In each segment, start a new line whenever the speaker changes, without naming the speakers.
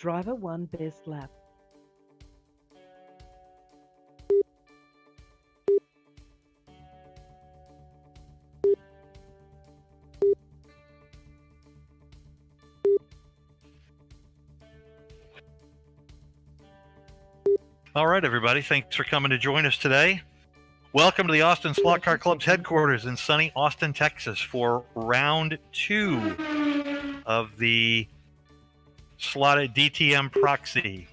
Driver 1 best lap.
All right, everybody. Thanks for coming to join us today. Welcome to the Austin Slot Car Club's headquarters in sunny Austin, Texas for round 2 of the slotted DTM Proxy.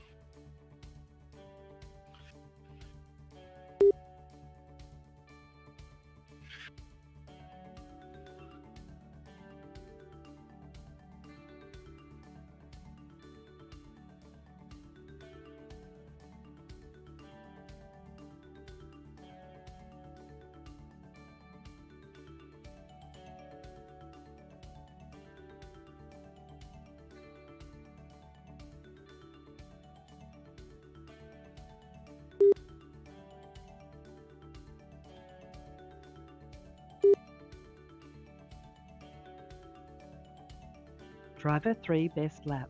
Driver 3 best lap.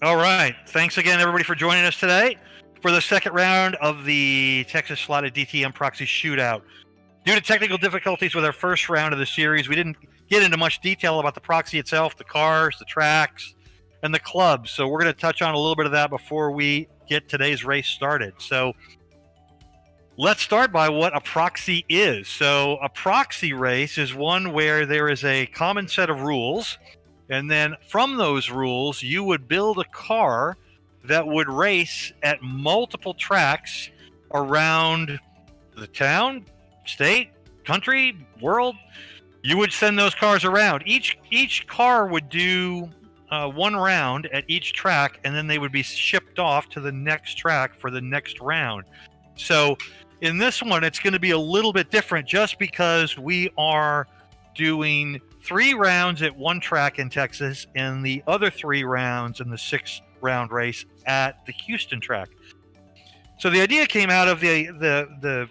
All right. Thanks again, everybody, for joining us today for the second round of the Texas Slotted DTM Proxy Shootout. Due to technical difficulties with our first round of the series, we didn't get into much detail about the Proxy itself, the cars, the tracks, and the clubs. So we're going to touch on a little bit of that before we get today's race started. So let's start by what a Proxy is. So a Proxy race is one where there is a common set of rules, and then from those rules, you would build a car that would race at multiple tracks around the town, state, country, world. You would send those cars around. Each car would do one round at each track, and then they would be shipped off to the next track for the next round. So in this one, it's going to be a little bit different just because we are doing 3 rounds at one track in Texas and the other 3 rounds in the 6-round race at the Houston track. So the idea came out of the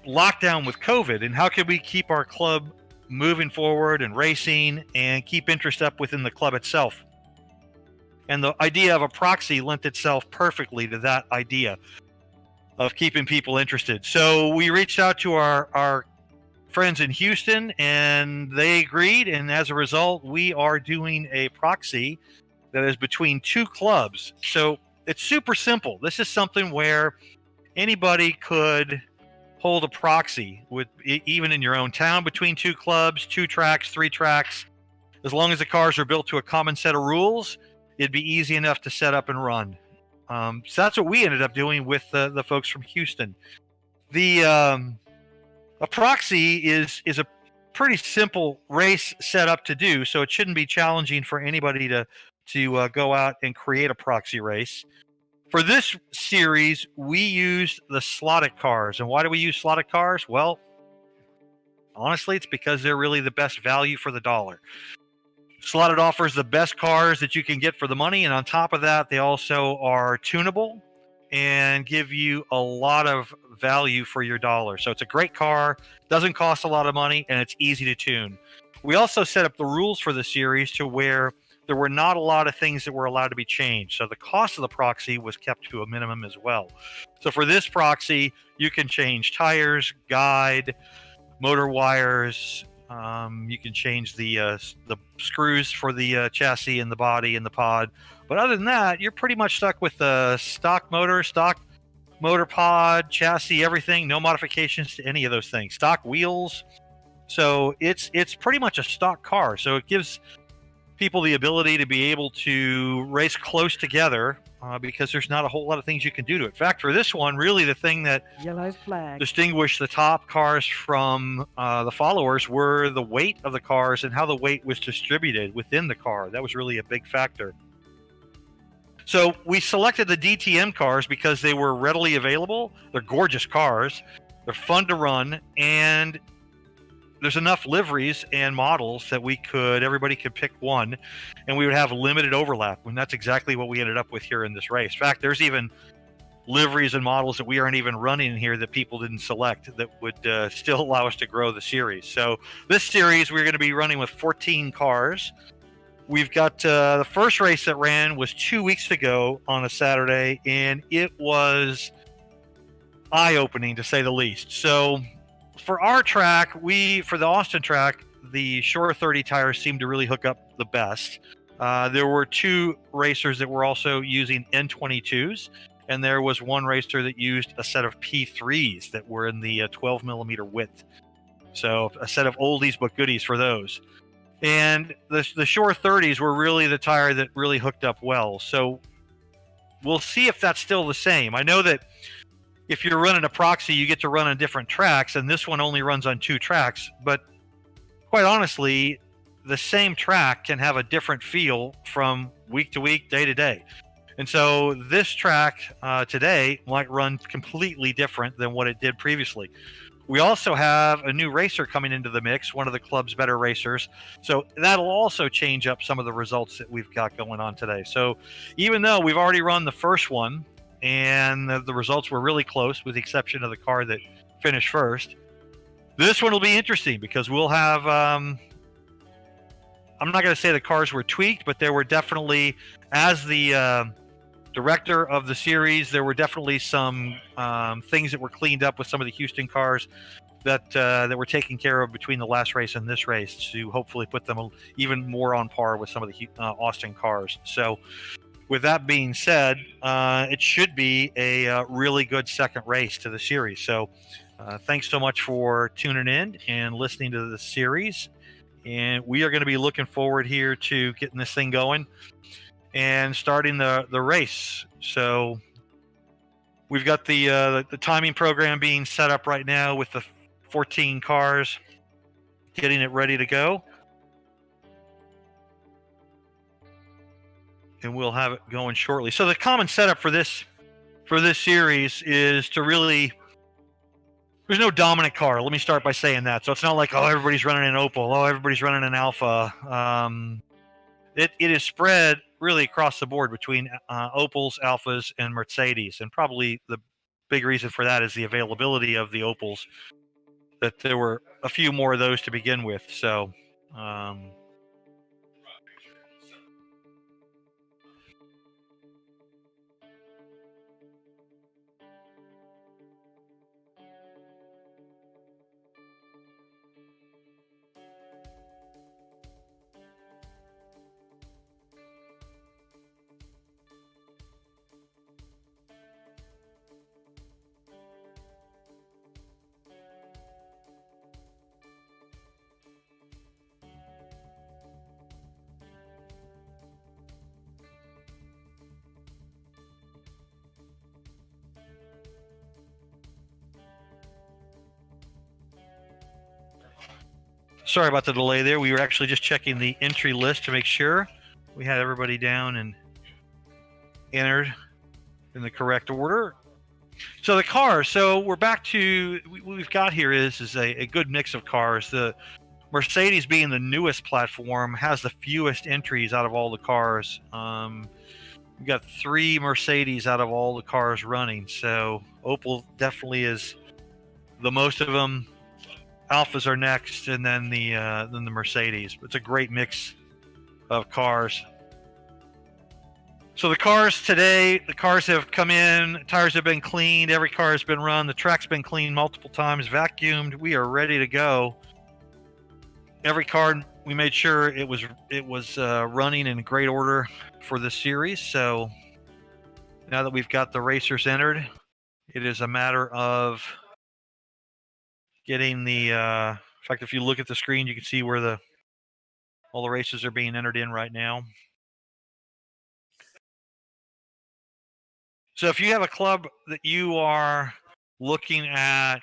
lockdown with COVID, and how could we keep our club moving forward and racing and keep interest up within the club itself. And the idea of a proxy lent itself perfectly to that idea of keeping people interested. So we reached out to our friends in Houston, and they agreed, and as a result, we are doing a proxy that is between 2 clubs. So it's super simple. This is something where anybody could hold a proxy with, even in your own town, between 2 clubs, 2 tracks, 3 tracks. As long as the cars are built to a common set of rules, it'd be easy enough to set up and run. So that's what we ended up doing with the folks from Houston. A proxy is a pretty simple race set up to do, so it shouldn't be challenging for anybody to go out and create a proxy race. For this series, we used the slotted cars. And why do we use slotted cars? Well, honestly, it's because they're really the best value for the dollar. Slotted offers the best cars that you can get for the money, and on top of that, they also are tunable and give you a lot of value for your dollar. So it's a great car, doesn't cost a lot of money, and it's easy to tune. We also set up the rules for the series to where there were not a lot of things that were allowed to be changed. So the cost of the proxy was kept to a minimum as well. So for this proxy, you can change tires, guide, motor wires. You can change the screws for the chassis and the body and the pod. But other than that, you're pretty much stuck with the stock motor pod, chassis, everything. No modifications to any of those things. Stock wheels. So it's pretty much a stock car. So it gives people the ability to be able to race close together because there's not a whole lot of things you can do to it. In fact, for this one, really the thing that
Yellow flag.
distinguished the top cars from the followers were the weight of the cars and how the weight was distributed within the car. That was really a big factor. So we selected the DTM cars because they were readily available. They're gorgeous cars. They're fun to run, and there's enough liveries and models that everybody could pick one, and we would have limited overlap. And that's exactly what we ended up with here in this race. In fact, there's even liveries and models that we aren't even running here that people didn't select that would still allow us to grow the series. So this series, we're going to be running with 14 cars. We've got the first race that ran was 2 weeks ago on a Saturday, and it was eye-opening to say the least. So for our track, for the Austin track, the Shore 30 tires seemed to really hook up the best. There were 2 racers that were also using N22s, and there was one racer that used a set of P3s that were in the 12 millimeter width. So a set of oldies but goodies for those. And the Shore 30s were really the tire that really hooked up well. So we'll see if that's still the same. I know that if you're running a proxy, you get to run on different tracks, and this one only runs on 2 tracks. But quite honestly, the same track can have a different feel from week to week, day to day. And so this track today might run completely different than what it did previously. We also have a new racer coming into the mix, one of the club's better racers. So that'll also change up some of the results that we've got going on today. So even though we've already run the first one and the results were really close, with the exception of the car that finished first, this one will be interesting because we'll have, I'm not going to say the cars were tweaked, but there were definitely, as the director of the series, there were definitely some things that were cleaned up with some of the Houston cars that were taken care of between the last race and this race to hopefully put them even more on par with some of the Austin cars. So with that being said, it should be a really good second race to the series. So thanks so much for tuning in and listening to the series. And we are going to be looking forward here to getting this thing going and starting the race. So we've got the timing program being set up right now with the 14 cars, getting it ready to go. And we'll have it going shortly. So the common setup for this series is to really, there's no dominant car. Let me start by saying that. So it's not like, oh, everybody's running an Opel, oh, everybody's running an Alpha. It is spread really across the board between Opels, Alphas, and Mercedes. And probably the big reason for that is the availability of the Opels, that there were a few more of those to begin with. So sorry about the delay there. We were actually just checking the entry list to make sure we had everybody down and entered in the correct order. So the cars, so we're back to what we've got here is a good mix of cars. The Mercedes, being the newest platform, has the fewest entries out of all the cars. We've got 3 Mercedes out of all the cars running. So Opel definitely is the most of them. Alphas are next, and then the Mercedes. It's a great mix of cars. So the cars today, the cars have come in, tires have been cleaned, every car has been run, the track's been cleaned multiple times, vacuumed. We are ready to go. Every car, we made sure it was running in great order for this series. So now that we've got the racers entered, it is a matter of getting the. In fact, if you look at the screen, you can see where all the races are being entered in right now. So if you have a club that you are looking at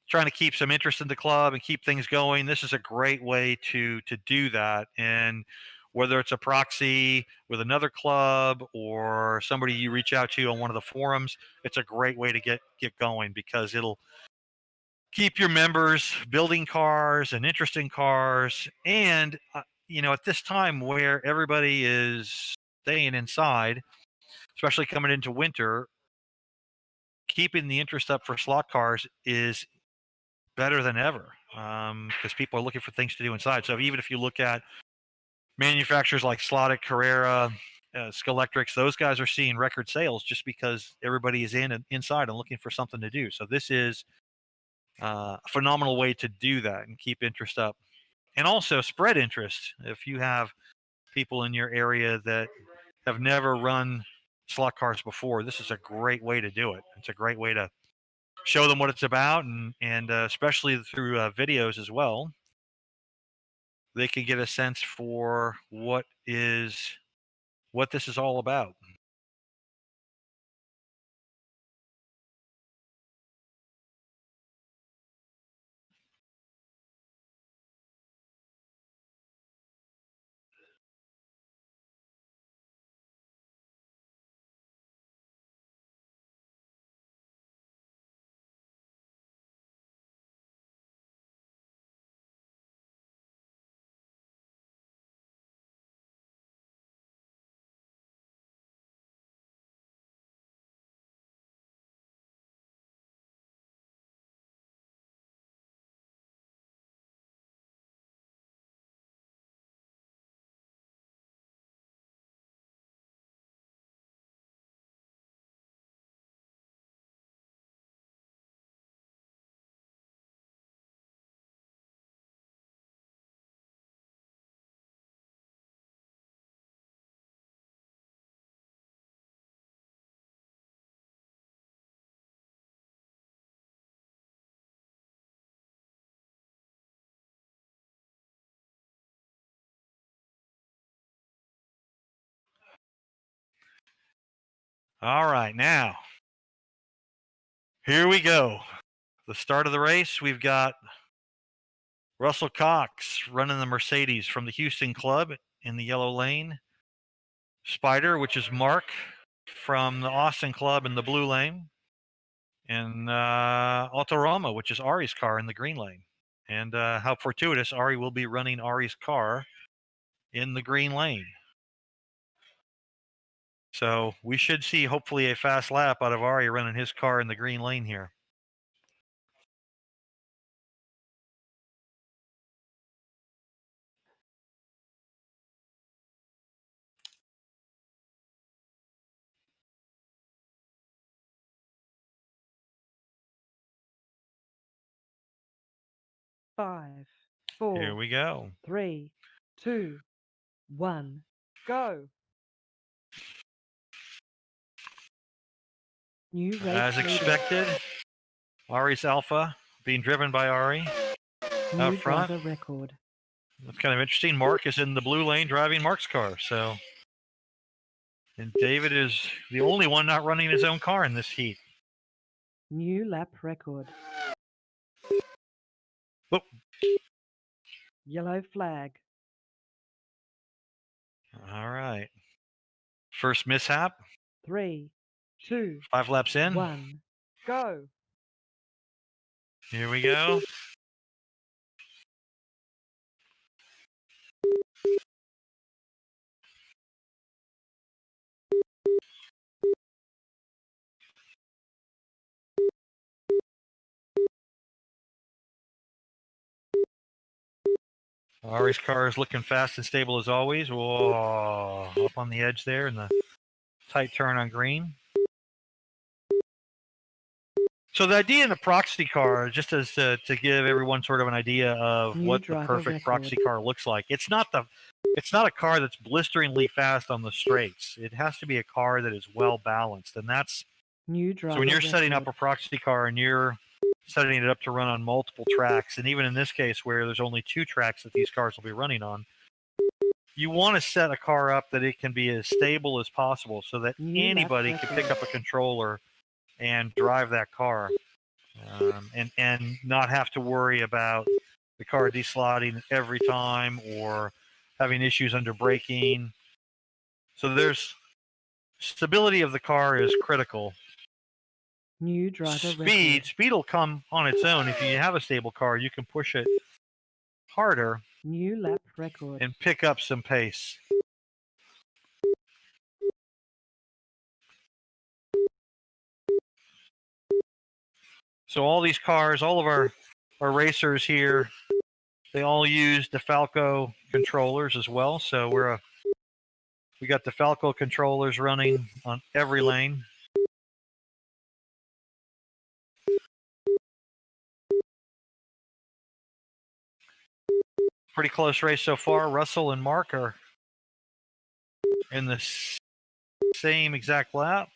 trying to keep some interest in the club and keep things going, this is a great way to do that. And whether it's a proxy with another club or somebody you reach out to on one of the forums, it's a great way to get going, because it'll keep your members building cars and interesting cars. And at this time where everybody is staying inside, especially coming into winter, keeping the interest up for slot cars is better than ever, because people are looking for things to do inside. So even if you look at manufacturers like Slotted, Carrera, Skelectrics, those guys are seeing record sales just because everybody is inside and looking for something to do. So this is a phenomenal way to do that and keep interest up, and also spread interest. If you have people in your area that have never run slot cars before, this is a great way to do it. It's a great way to show them what it's about, and especially through videos as well, they can get a sense for what this is all about. All right, now here we go. The start of the race. We've got Russell Cox running the Mercedes from the Houston Club in the yellow lane. Spider, which is Mark from the Austin Club in the blue lane. And Autorama, which is Ari's car in the green lane. And how fortuitous, Ari will be running Ari's car in the green lane. So we should see hopefully a fast lap out of Ari running his car in the green lane here.
Five,
Here
4,
we go.
3, 2, 1, go. New race
As
leader.
expected, Ari's Alpha being driven by Ari
New
out front.
driver record.
That's kind of interesting. Mark is in the blue lane driving Mark's car. So, and David is the only one not running his own car in this heat.
New lap record.
Oh.
Yellow flag.
All right. First mishap.
3, 2,
5 laps in.
1, go.
Here we go. Ari's car is looking fast and stable as always. Whoa, up on the edge there in the tight turn on green. So the idea in the Proxy car, just as to give everyone sort of an idea of
New
what the
driver
perfect
record.
Proxy car looks like, it's not a car that's blisteringly fast on the straights. It has to be a car that is well balanced, and that's
New driver
so when you're
record.
setting up a Proxy car and you're setting it up to run on multiple tracks, and even in this case where there's only 2 tracks that these cars will be running on, you want to set a car up that it can be as stable as possible so that
New lap
anybody can pick
record.
up a controller and drive that car, and not have to worry about the car deslotting every time or having issues under braking. So there's stability of the car is critical.
New driver
Speed
record.
will come on its own. If you have a stable car, you can push it harder
New lap record.
and pick up some pace. So all these cars, all of our racers here, they all use DeFalco controllers as well. So we got DeFalco controllers running on every lane. Pretty close race so far. Russell and Mark are in the same exact lap,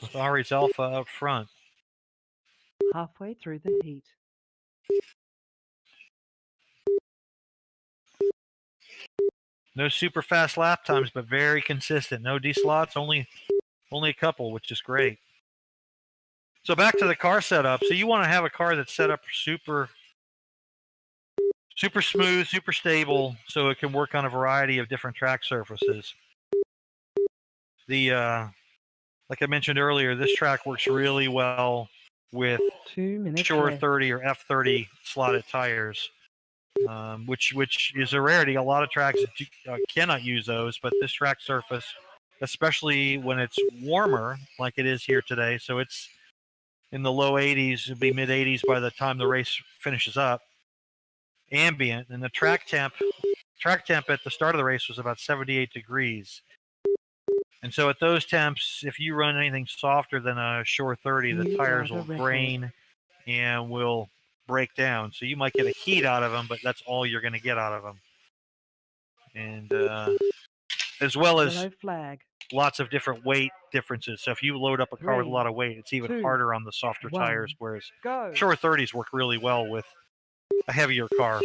with Ari's Alpha up front.
Halfway through the heat.
No super fast lap times, but very consistent. No D-slots, only a couple, which is great. So back to the car setup. So you want to have a car that's set up super smooth, super stable, so it can work on a variety of different track surfaces. Like I mentioned earlier, this track works really well with
2 minutes
Shore
left.
30 or F30 slotted tires, which is a rarity. A lot of tracks cannot use those, but this track surface, especially when it's warmer like it is here today, so it's in the low 80s, it'll be mid 80s by the time the race finishes up, ambient, and the track temp at the start of the race was about 78 degrees. And so at those temps, if you run anything softer than a Shore 30, the
New
tires
driver
will
record.
grain and will break down. So you might get a heat out of them, but that's all you're going to get out of them. And as well as
Yellow flag.
lots of different weight differences. So if you load up a car with a
3,
lot of weight, it's even
2,
harder on the softer
1,
tires, whereas
go.
Shore 30s work really well with a heavier car.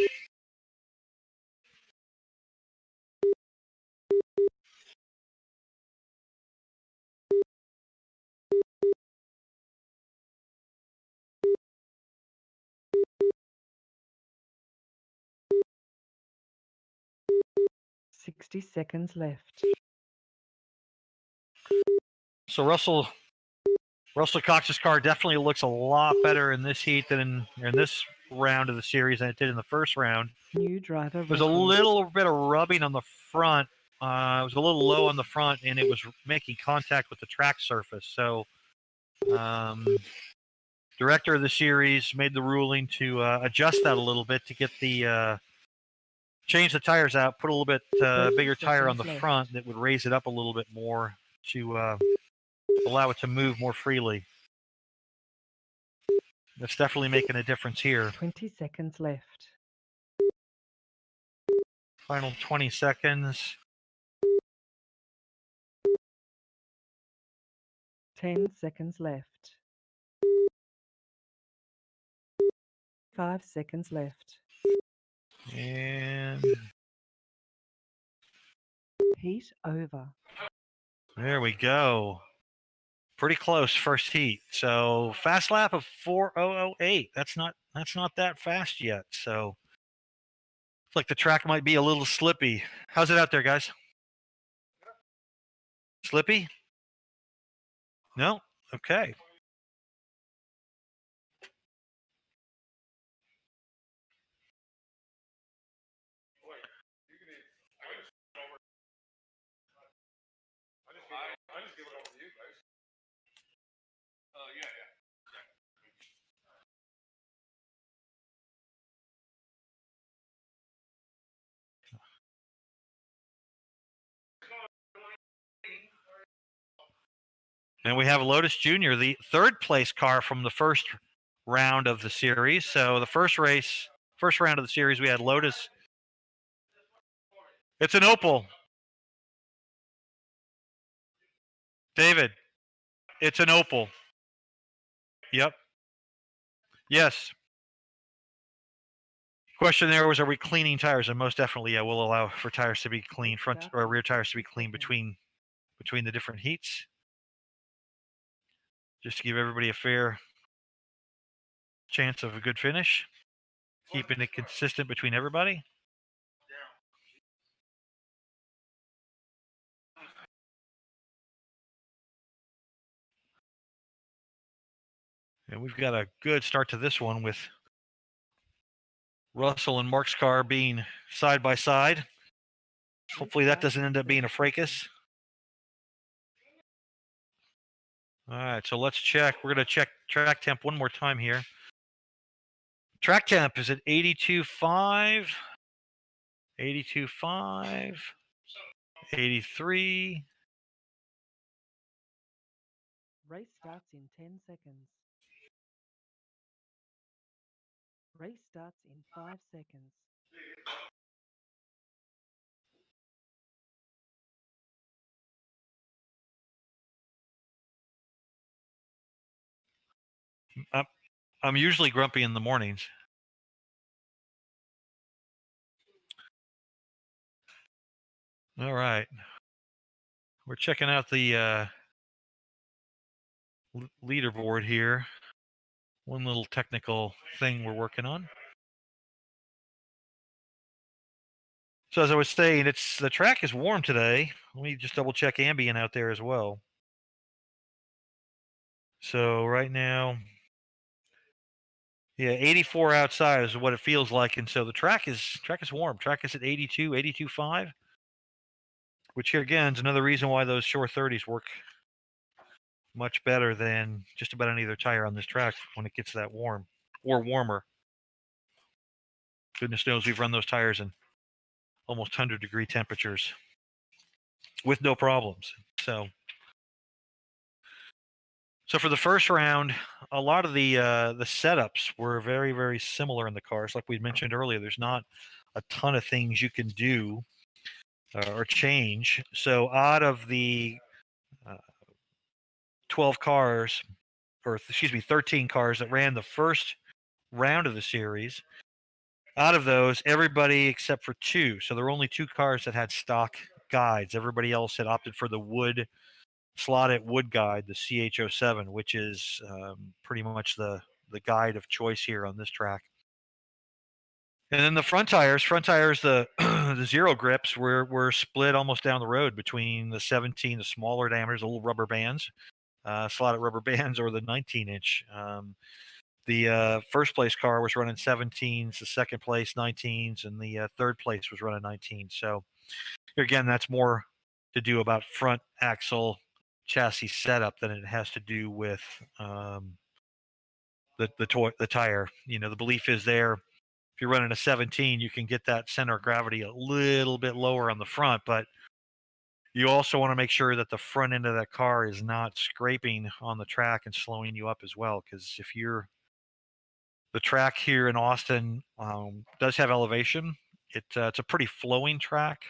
60 seconds left.
So Russell Cox's car definitely looks a lot better in this heat than in this round of the series than it did in the first round.
New driver
There's a
record.
little bit of rubbing on the front. It was a little low on the front, and it was making contact with the track surface. So, director of the series made the ruling to adjust that a little bit to get the change the tires out, put a little bit bigger tire on the front that would raise it up a little bit more to allow it to move more freely. That's definitely making a difference here.
20 seconds left.
Final 20 seconds.
10 seconds left. 5 seconds left.
And
Heat over.
there we go. Pretty close first heat. So fast lap of 4:008. That's not that fast yet. So it's like the track might be a little slippy. How's it out there, guys? Slippy? No? Okay. And we have Lotus Jr., the third place car from the first round of the series. So the first round of the series, we had Lotus. It's an Opal. David, it's an Opal. Yep. Yes. Question there was, are we cleaning tires? And most definitely, yeah, we'll allow for tires to be clean, front or rear tires to be clean between the different heats, just to give everybody a fair chance of a good finish, keeping it consistent between everybody. And we've got a good start to this one with Russell and Mark's car being side by side. Hopefully that doesn't end up being a fracas. All right, so let's check. We're going to check track temp one more time here. Track temp is at 82.5, 82.5, 83.
Race starts in 10 seconds. Race starts in 5 seconds.
I'm usually grumpy in the mornings. All right. We're checking out the leaderboard here. One little technical thing we're working on. So as I was saying, the track is warm today. Let me just double check ambient out there as well. So right now, yeah, 84 outside is what it feels like, and so the track is warm. Track is at 82, 82.5, which here again is another reason why those short 30s work much better than just about any other tire on this track when it gets that warm or warmer. Goodness knows we've run those tires in almost 100-degree temperatures with no problems. So for the first round, a lot of the setups were very, very similar in the cars. Like we mentioned earlier, there's not a ton of things you can do or change. So out of the 12 cars, or excuse me, 13 cars that ran the first round of the series, out of those, everybody except for 2. So there were only 2 cars that had stock guides. Everybody else had opted for the slotted wood guide, the CH07, which is pretty much the guide of choice here on this track. And then the front tires, the the zero grips were split almost down the road between the 17, the smaller diameters, the little rubber bands, slotted rubber bands, or the 19-inch. The first place car was running 17s, the second place 19s, and the third place was running 19s. So again, that's more to do about front axle chassis setup than it has to do with the tire. The belief is there. If you're running a 17, you can get that center of gravity a little bit lower on the front, but you also want to make sure that the front end of that car is not scraping on the track and slowing you up as well. Because the track here in Austin does have elevation. It's a pretty flowing track,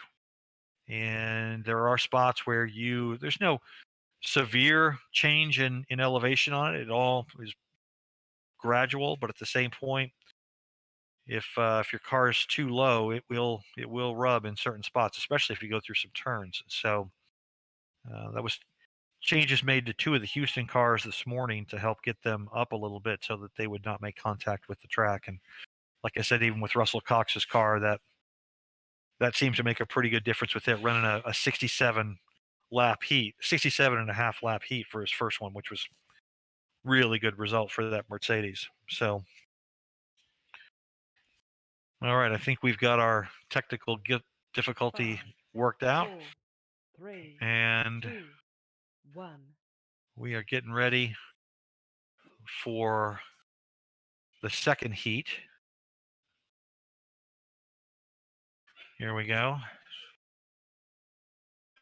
and there are spots where there's no severe change in elevation on it. It all is gradual, but at the same point, if your car is too low, it will rub in certain spots, especially if you go through some turns. So that was changes made to two of the Houston cars this morning to help get them up a little bit so that they would not make contact with the track. And like I said, even with Russell Cox's car, that seems to make a pretty good difference with it running a 67 lap heat, 67 and a half lap heat for his first one, which was really good result for that Mercedes. So all right, I think we've got our technical difficulty
5,
worked out,
4, 3,
and
2, 1.
we are getting ready for the second heat. Here we go.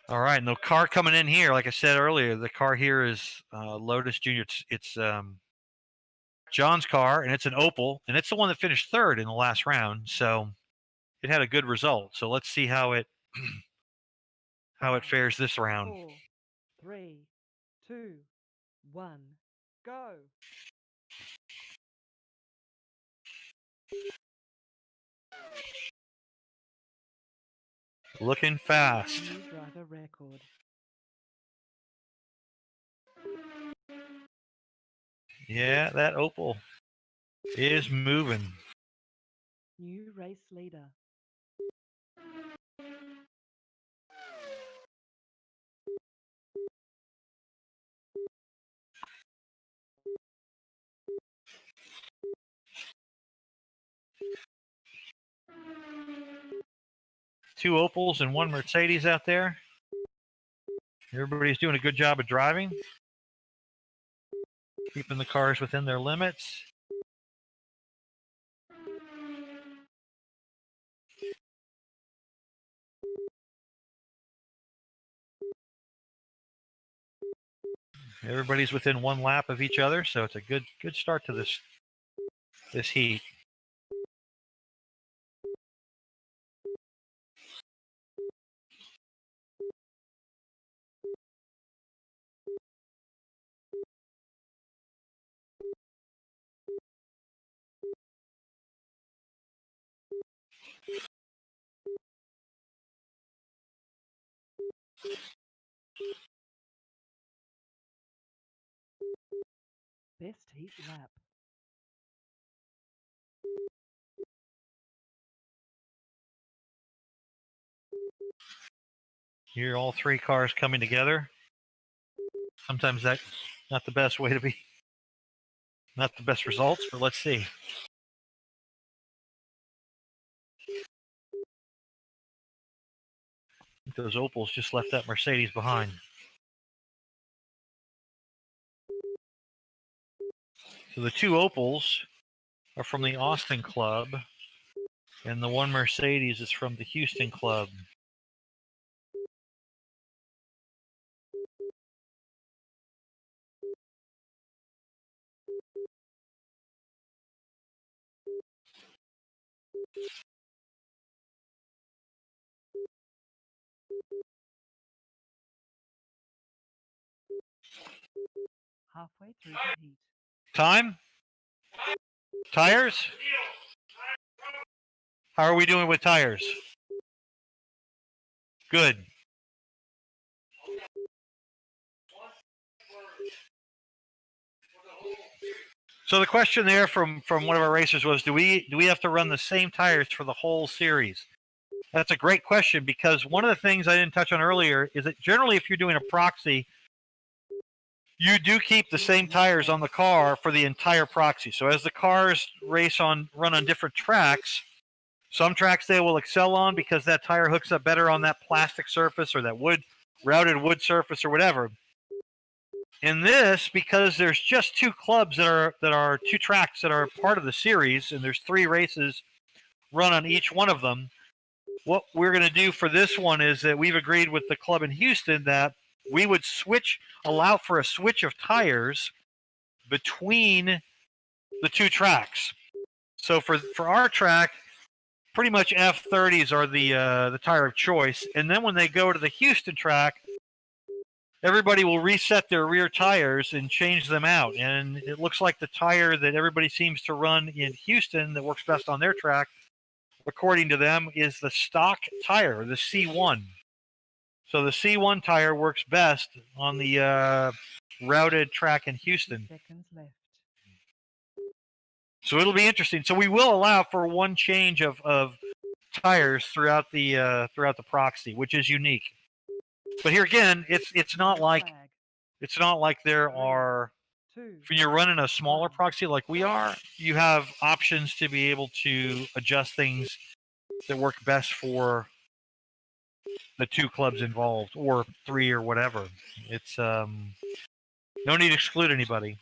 All right, and the car coming in here, like I said earlier, the car here is Lotus Junior. It's John's car, and it's an Opel, and it's the one that finished third in the last round. So it had a good result. So let's see how it fares this round.
4, 3, 2, 1, go.
Looking fast.
New driver record.
Yeah, that Opel is moving.
New race leader.
Two Opels and one Mercedes out there. Everybody's doing a good job of driving, keeping the cars within their limits. Everybody's within one lap of each other, so it's a good start to this heat.
Best heat lap.
Here, all three cars coming together. Sometimes that's not the best way to be, not the best results, but let's see. Those Opels just left that Mercedes behind. So the two Opels are from the Austin club, and the one Mercedes is from the Houston club.
Halfway through the heat.
Time? Tires? How are we doing with tires? Good. So the question there from one of our racers was, do we have to run the same tires for the whole series? That's a great question, because one of the things I didn't touch on earlier is that generally if you're doing a proxy, you do keep the same tires on the car for the entire proxy. So as the cars run on different tracks, some tracks they will excel on because that tire hooks up better on that plastic surface or that routed wood surface or whatever. In this, because there's just two clubs that are two tracks that are part of the series, and there's 3 races run on each one of them, what we're going to do for this one is that we've agreed with the club in Houston that we would allow for a switch of tires between the two tracks. So for our track, pretty much F30s are the tire of choice, and then when they go to the Houston track, everybody will reset their rear tires and change them out. And it looks like the tire that everybody seems to run in Houston that works best on their track, according to them, is the stock tire, the C1. So the C1 tire works best on the routed track in Houston.
2 seconds left.
So it'll be interesting. So we will allow for one change of tires throughout the proxy, which is unique. But here again, it's not like there are. When you're running a smaller proxy like we are, you have options to be able to adjust things that work best for the 2 clubs involved, or 3 or whatever. It's no need to exclude anybody.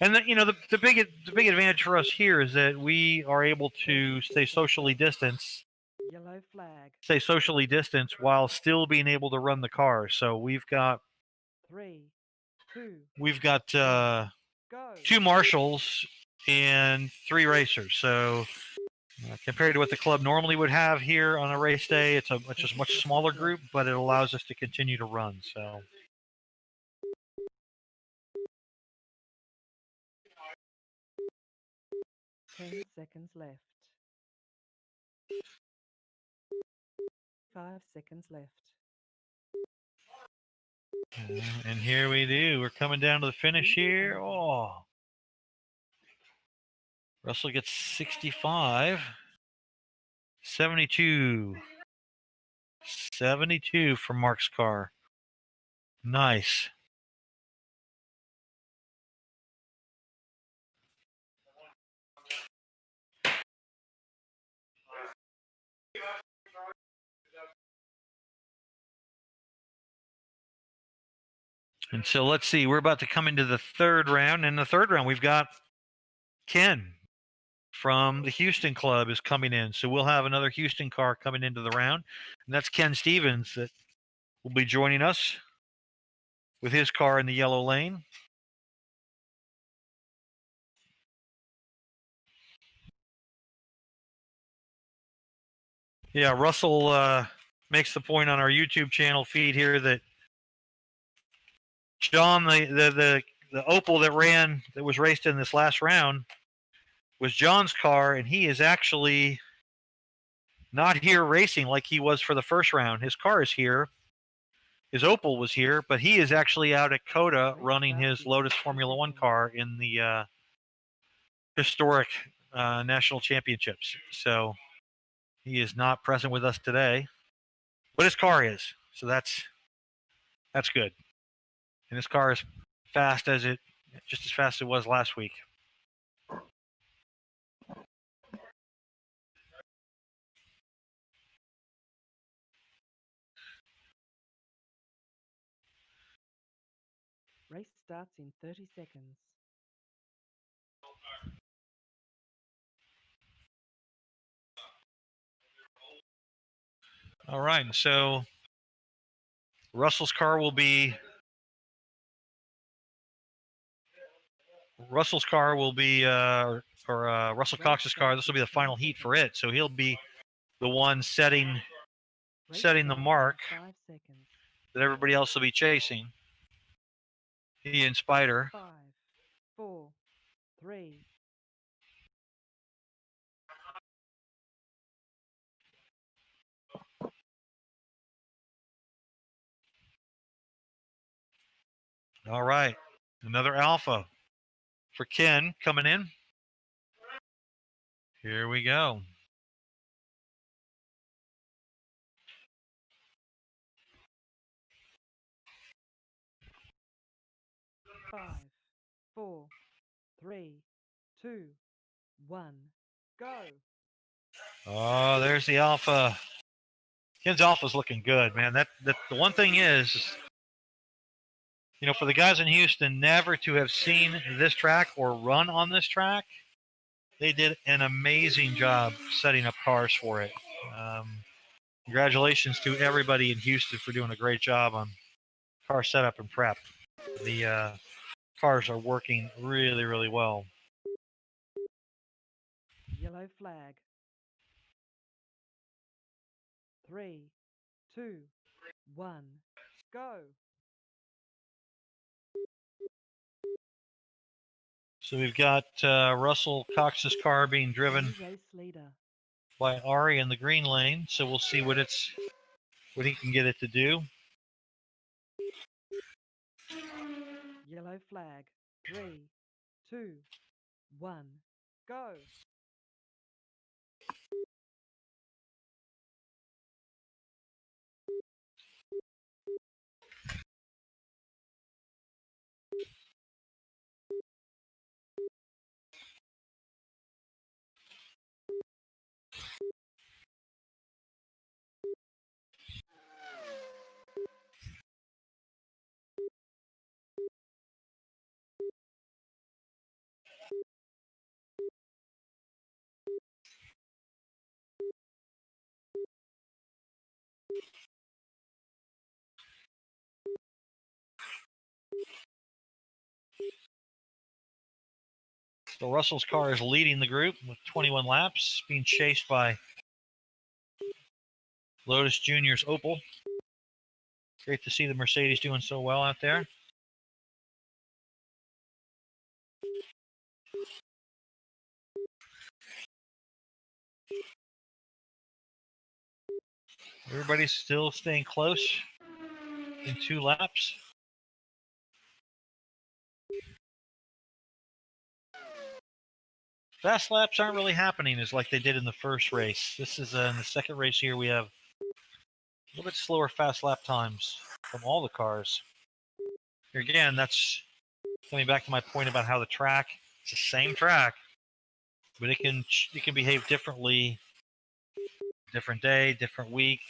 And the big advantage for us here is that we are able to stay socially distanced.
Yellow flag.
Stay socially distanced while still being able to run the car. So we've got
3, 2.
We've got
Go.
2 marshals and 3 racers. So compared to what the club normally would have here on a race day, it's a much smaller group, but it allows us to continue to run. So
10 seconds left. 5 seconds left.
and here we do. We're coming down to the finish here. Oh, Russell gets 65. 72. 72 for Mark's car. Nice. And so let's see, we're about to come into the 3rd round. In the 3rd round, we've got Ken from the Houston club is coming in. So we'll have another Houston car coming into the round. And that's Ken Stevens that will be joining us with his car in the yellow lane. Yeah, Russell makes the point on our YouTube channel feed here that John, the Opel that was raced in this last round, was John's car, and he is actually not here racing like he was for the first round. His car is here. His Opel was here, but he is actually out at COTA running his Lotus Formula One car in the historic national championships. So he is not present with us today, but his car is. So that's good. And his car is just as fast as it was last week.
Race starts in 30 seconds.
All right, so Russell's car will be Russell Cox's car. This will be the final heat for it, so he'll be the one setting the mark
5 seconds.
that everybody else will be chasing. He and Spider.
5, 4, 3.
All right, another Alpha for Ken coming in. Here we go.
5, 4, 3, 2, 1, go.
Oh, there's the Alpha. Ken's Alpha's looking good, man. That the one thing is, you know, for the guys in Houston never to have seen this track or run on this track, they did an amazing job setting up cars for it. Congratulations to everybody in Houston for doing a great job on car setup and prep. The cars are working really, really well.
Yellow flag. 3, 2, 1, go.
So we've got Russell Cox's car being driven
Race leader.
by Ari in the green lane. So we'll see what he can get it to do.
Yellow flag. 3, 2, 1, go.
So Russell's car is leading the group with 21 laps, being chased by Lotus Junior's Opel. Great to see the Mercedes doing so well out there. Everybody's still staying close in 2 laps. Fast laps aren't really happening as like they did in the first race. This is in the second race here. We have a little bit slower fast lap times from all the cars. Here again, that's coming back to my point about how the track, it's the same track, but it can behave differently, different day, different week.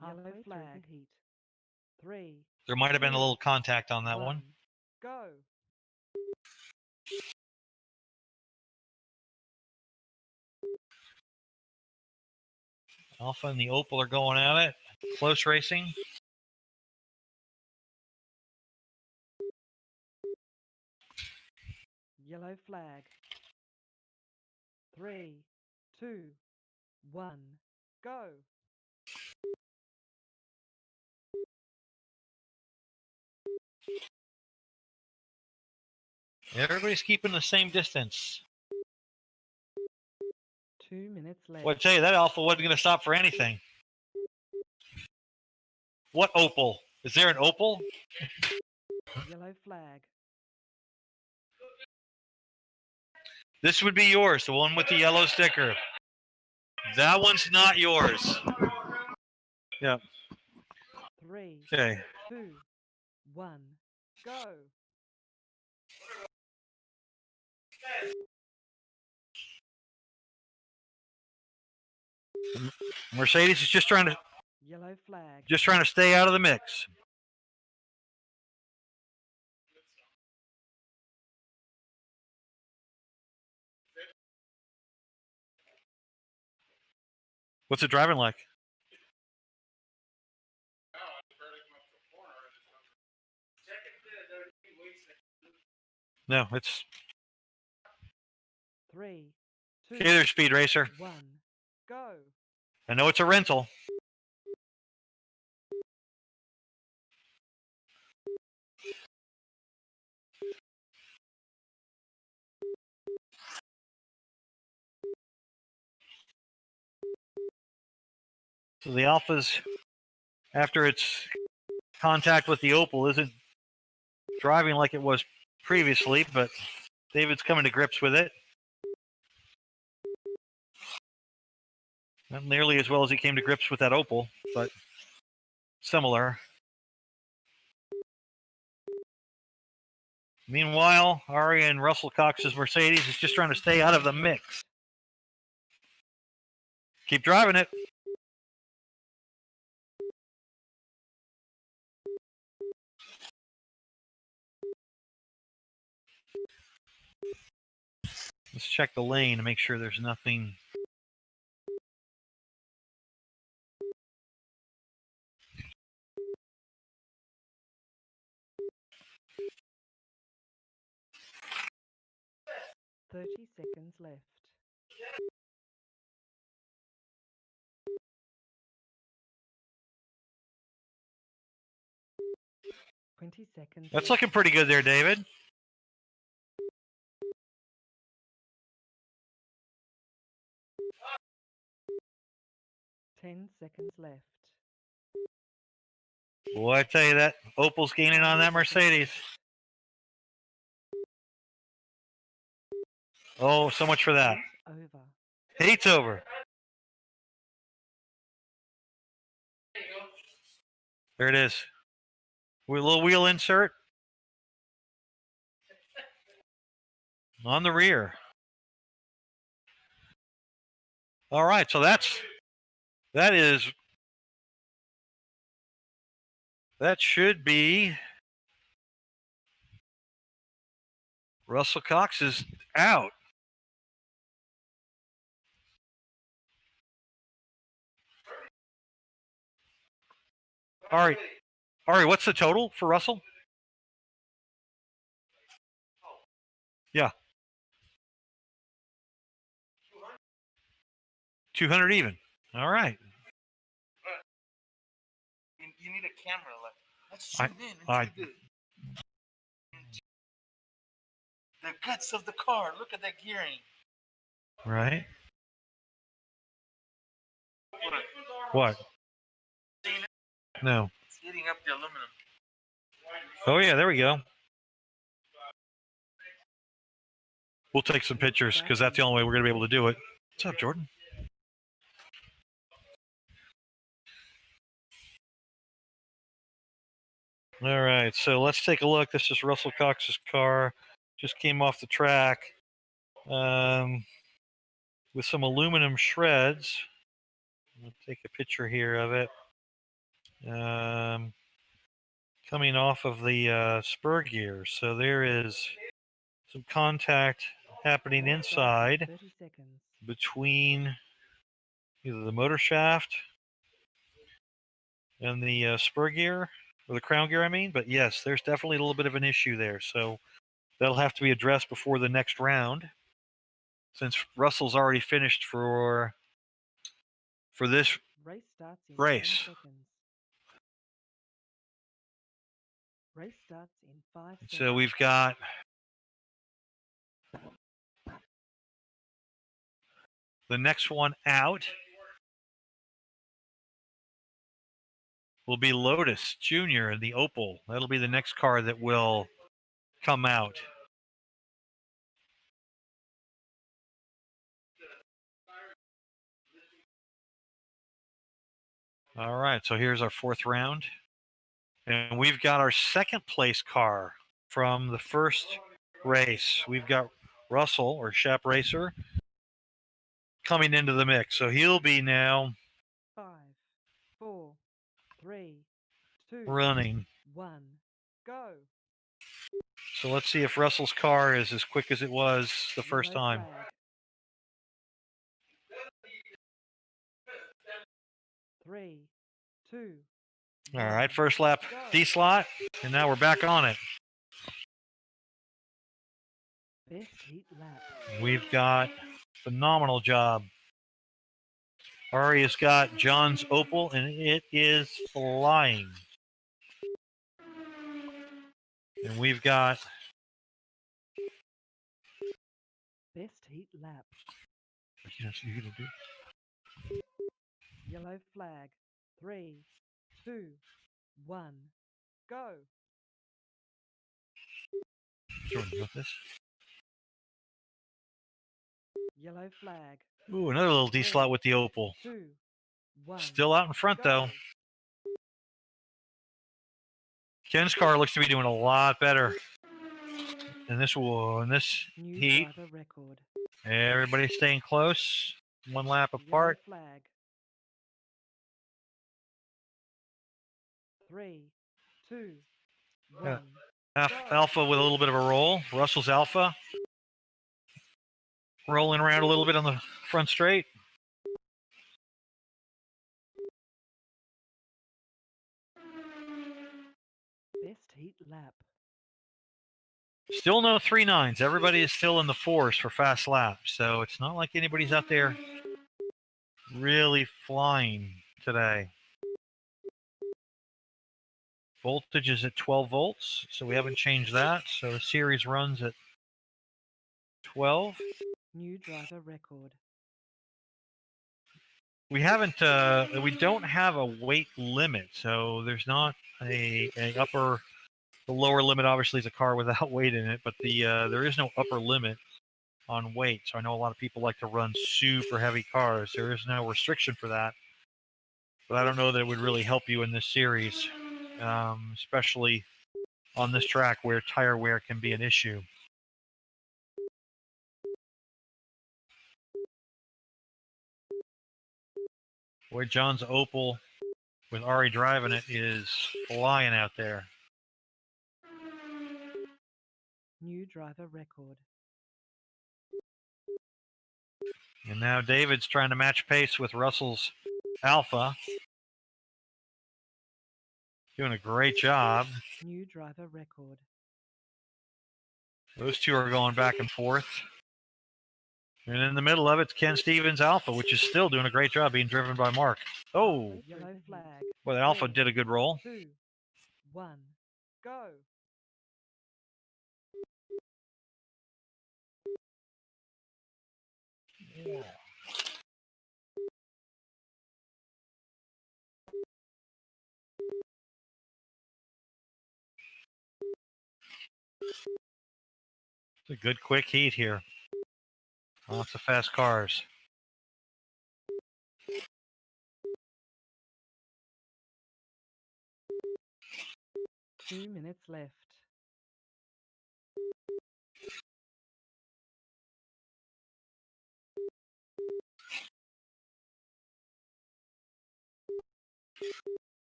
Yellow flag. Heat. 3.
There might have been a little contact on that one.
Go.
Alpha and the Opel are going at it. Close racing.
Yellow flag. 3, 2, 1, go.
Everybody's keeping the same distance.
2 minutes left.
Well, I tell you, that Alpha wasn't going to stop for anything. What Opel? Is there an Opel?
Yellow flag.
This would be yours, the one with the yellow sticker. That one's not yours. Yeah.
3,
Okay.
2, 1, go.
Mercedes is just trying
Yellow flag.
to stay out of the mix. What's it driving like? No, it's
3, 2,
okay there, Speed Racer.
1, go.
I know it's a rental. So the Alpha's, after its contact with the Opel, isn't driving like it was previously, but David's coming to grips with it. Not nearly as well as he came to grips with that Opel. but similar. Meanwhile, Ari and Russell Cox's Mercedes is just trying to stay out of the mix. Keep driving it. Let's check the lane to make sure there's nothing.
Thirty seconds left. Seconds.
That's looking pretty good there, David.
Seconds left.
Boy, I tell you that Opel's gaining on that Mercedes. Oh, so much for that.
Over.
Heat's over. There it is. With a little wheel insert on the rear. All right, so that should be Russell Cox is out. Ari, what's the total for Russell? Yeah. 200 even. All right.
You need a camera. Let's zoom in and see the guts of the car. Look at that gearing.
Right. What? No.
It's eating up the aluminum.
Oh, yeah, there we go. We'll take some pictures because that's the only way we're going to be able to do it. What's up, Jordan? All right, so let's take a look. This is Russell Cox's car. Just came off the track with some aluminum shreds. I'll take a picture here of it. Coming off of the spur gear. So there is some contact happening inside between either the motor shaft and the spur gear, or the crown gear, I mean. But yes, there's definitely a little bit of an issue there. So that'll have to be addressed before the next round, since Russell's already finished for this race.
Race starts in 5 seconds.
So we've got the next one out will be Lotus Jr. in the Opel. That'll be the next car that will come out. All right, so here's our fourth round. And we've got our second place car from the first race. We've got Russell, or Shap Racer, coming into the mix. So he'll be now
5, 4, 3, 2,
running.
1, go.
So let's see if Russell's car is as quick as it was the first time.
Flag. 3, 2.
All right, first lap D-slot, and now we're back on it.
Best heat lap.
We've got phenomenal job. Ari has got John's Opel, and it is flying. And we've got
best heat lap.
You gonna do?
Yellow flag. 3, 2, 1, go.
Jordan, you got this?
Yellow flag.
Ooh, another little D-slot with the Opel.
2, 1.
Still out in front, though. Ken's car looks to be doing a lot better in this
New
heat.
driver record.
Everybody staying close, 1 lap apart.
Yellow flag. 3, 2, 1.
Alpha with a little bit of a roll. Russell's Alpha rolling around a little bit on the front straight.
Best heat lap.
Still no 3.9s. Everybody is still in the 4s for fast laps, so it's not like anybody's out there really flying today. Voltage is at 12 volts, so we haven't changed that. So the series runs at 12.
New driver record.
We don't have a weight limit, so there's not a upper. The lower limit obviously is a car without weight in it, but there is no upper limit on weight. So I know a lot of people like to run super heavy cars. There is no restriction for that, but I don't know that it would really help you in this series, especially on this track where tire wear can be an issue. Boy, John's Opel with Ari driving it is flying out there.
New driver record.
And now David's trying to match pace with Russell's Alpha. Doing a great job.
New driver record.
Those two are going back and forth. And in the middle of it's Ken Stevens' Alpha, which is still doing a great job being driven by Mark. Oh,
Yellow flag.
well, the Alpha did a good roll.
2, 1, go.
Yeah. It's a good quick heat here. Lots of fast cars.
Two minutes left.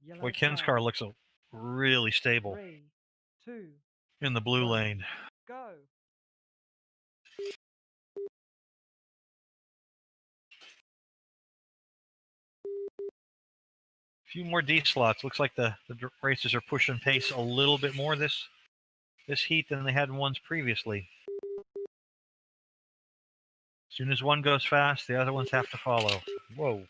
Yellow
Boy, Ken's
flag.
car looks really stable
3, 2,
in the blue
1,
lane.
go.
A few more D slots. Looks like the racers are pushing pace a little bit more this heat than they had in ones previously. As soon as one goes fast, the other ones have to follow. Whoa.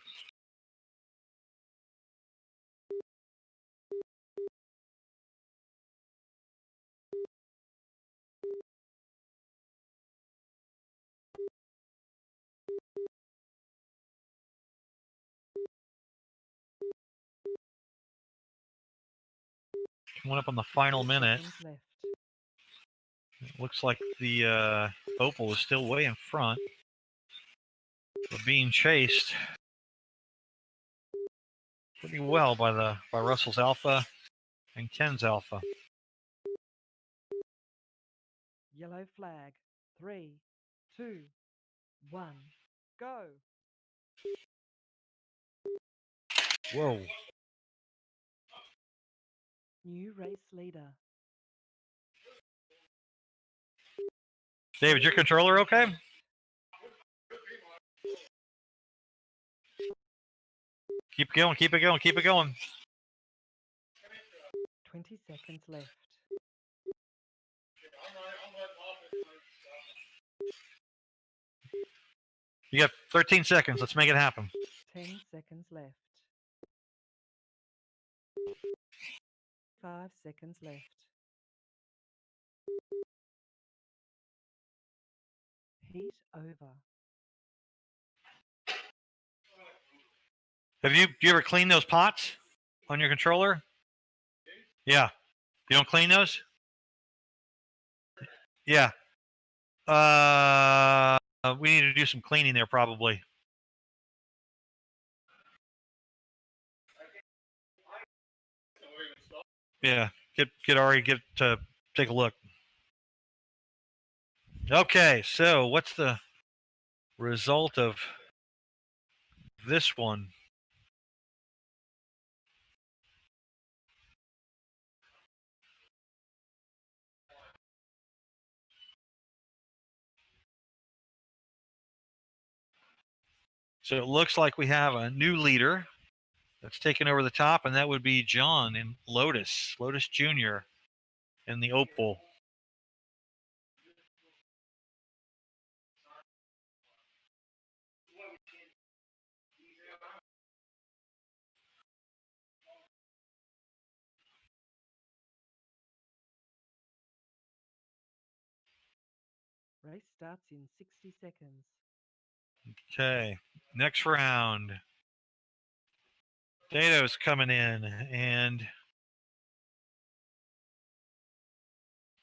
Coming up on the final
6
minute.
seconds left.
It looks like the Opel is still way in front, but being chased pretty well by Russell's Alpha and Ken's Alpha.
Yellow flag. 3, 2, 1, go.
Whoa.
New race leader.
David, your controller okay? Keep going, keep it going, keep it going.
20 seconds left.
You got 13 seconds. Let's make it happen.
10 seconds left. 5 seconds left. Heat over.
Do you ever clean those pots on your controller? Yeah. You don't clean those? Yeah. We need to do some cleaning there probably. Yeah, get Ari, get to take a look. Okay, so what's the result of this one? So it looks like we have a new leader that's taken over the top, and that would be John in Lotus Jr. in the Opal.
Race starts in 60 seconds.
Okay, next round. Dato's coming in, and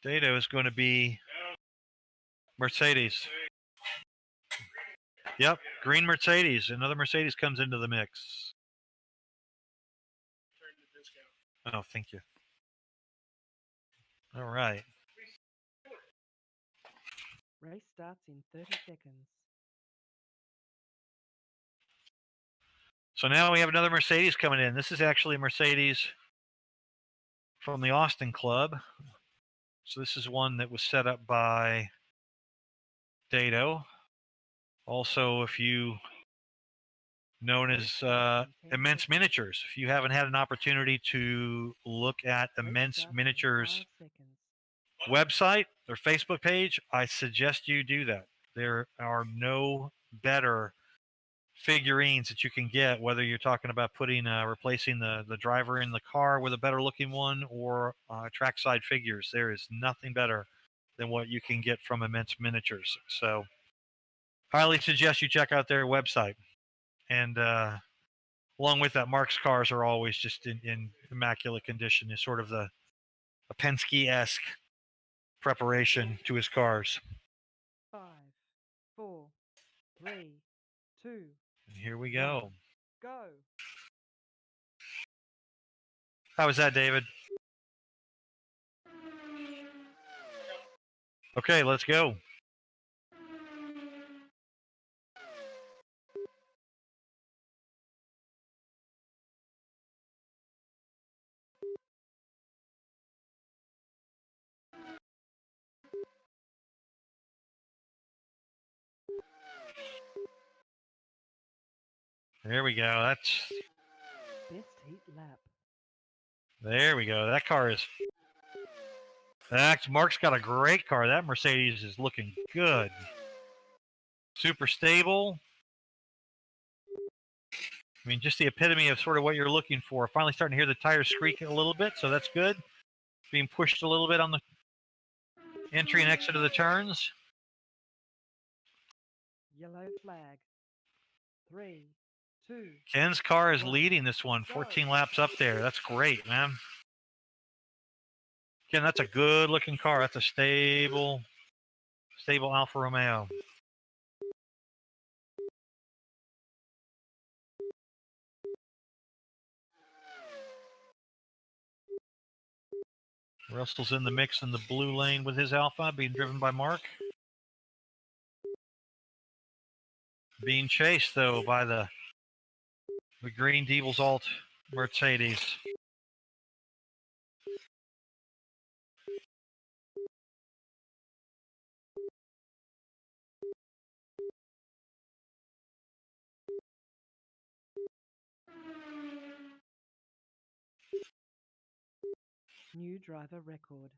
Dato is going to be Mercedes. Yep, green Mercedes. Another Mercedes comes into the mix. Oh, thank you. All right.
Race starts in 30 seconds.
So now we have another Mercedes coming in. This is actually a Mercedes from the Austin Club. So this is one that was set up by Dato. Also, if you known as Immense Miniatures. If you haven't had an opportunity to look at Immense Miniatures website or Facebook page, I suggest you do that. There are no better figurines that you can get, whether you're talking about putting replacing the driver in the car with a better looking one or trackside figures. There is nothing better than what you can get from Immense Miniatures. So highly suggest you check out their website. And along with that, Mark's cars are always just in immaculate condition. Is sort of a Penske-esque preparation to his cars.
5, 4, 3, 2.
And here we go.
Go.
How was that, David? Okay, let's go. There we go. That's
Best heat lap.
there we go. That car is. Mark's got a great car. That Mercedes is looking good. Super stable. I mean, just the epitome of sort of what you're looking for. Finally starting to hear the tires squeak a little bit, so that's good. Being pushed a little bit on the entry and exit of the turns.
Yellow flag. 3, 2.
Ken's car is leading this one, 14 laps up there. That's great, man. Ken, that's a good looking car. That's a stable Alfa Romeo. Russell's in the mix in the blue lane with his Alfa, being driven by Mark. Being chased, though, by the green Diebels Alt Mercedes.
New driver record.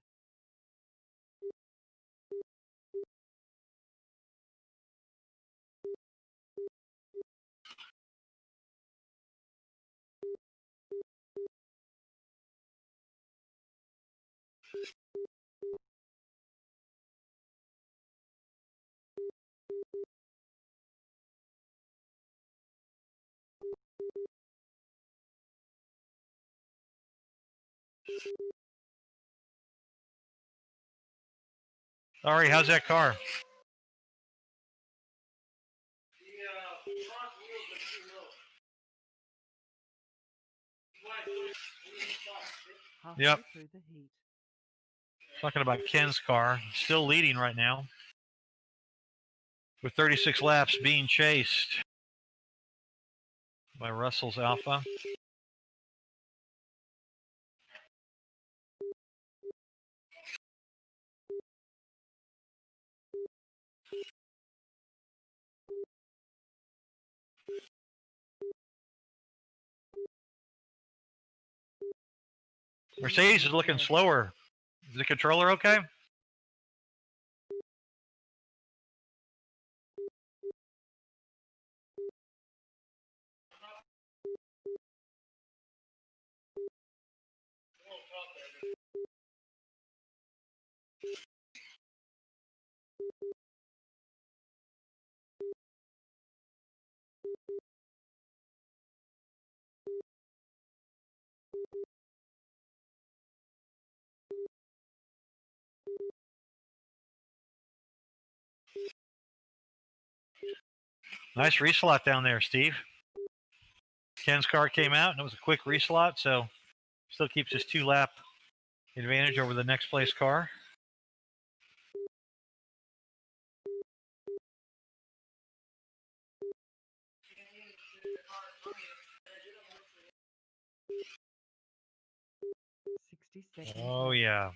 Ari, how's that car?
Halfway
Yep.
through the heat.
Talking about Ken's car, still leading right now with 36 laps, being chased by Russell's Alpha. Mercedes is looking slower. Is the controller okay? Nice reslot down there, Steve. Ken's car came out, and it was a quick reslot, so still keeps his 2-lap advantage over the next place car. Oh, yeah.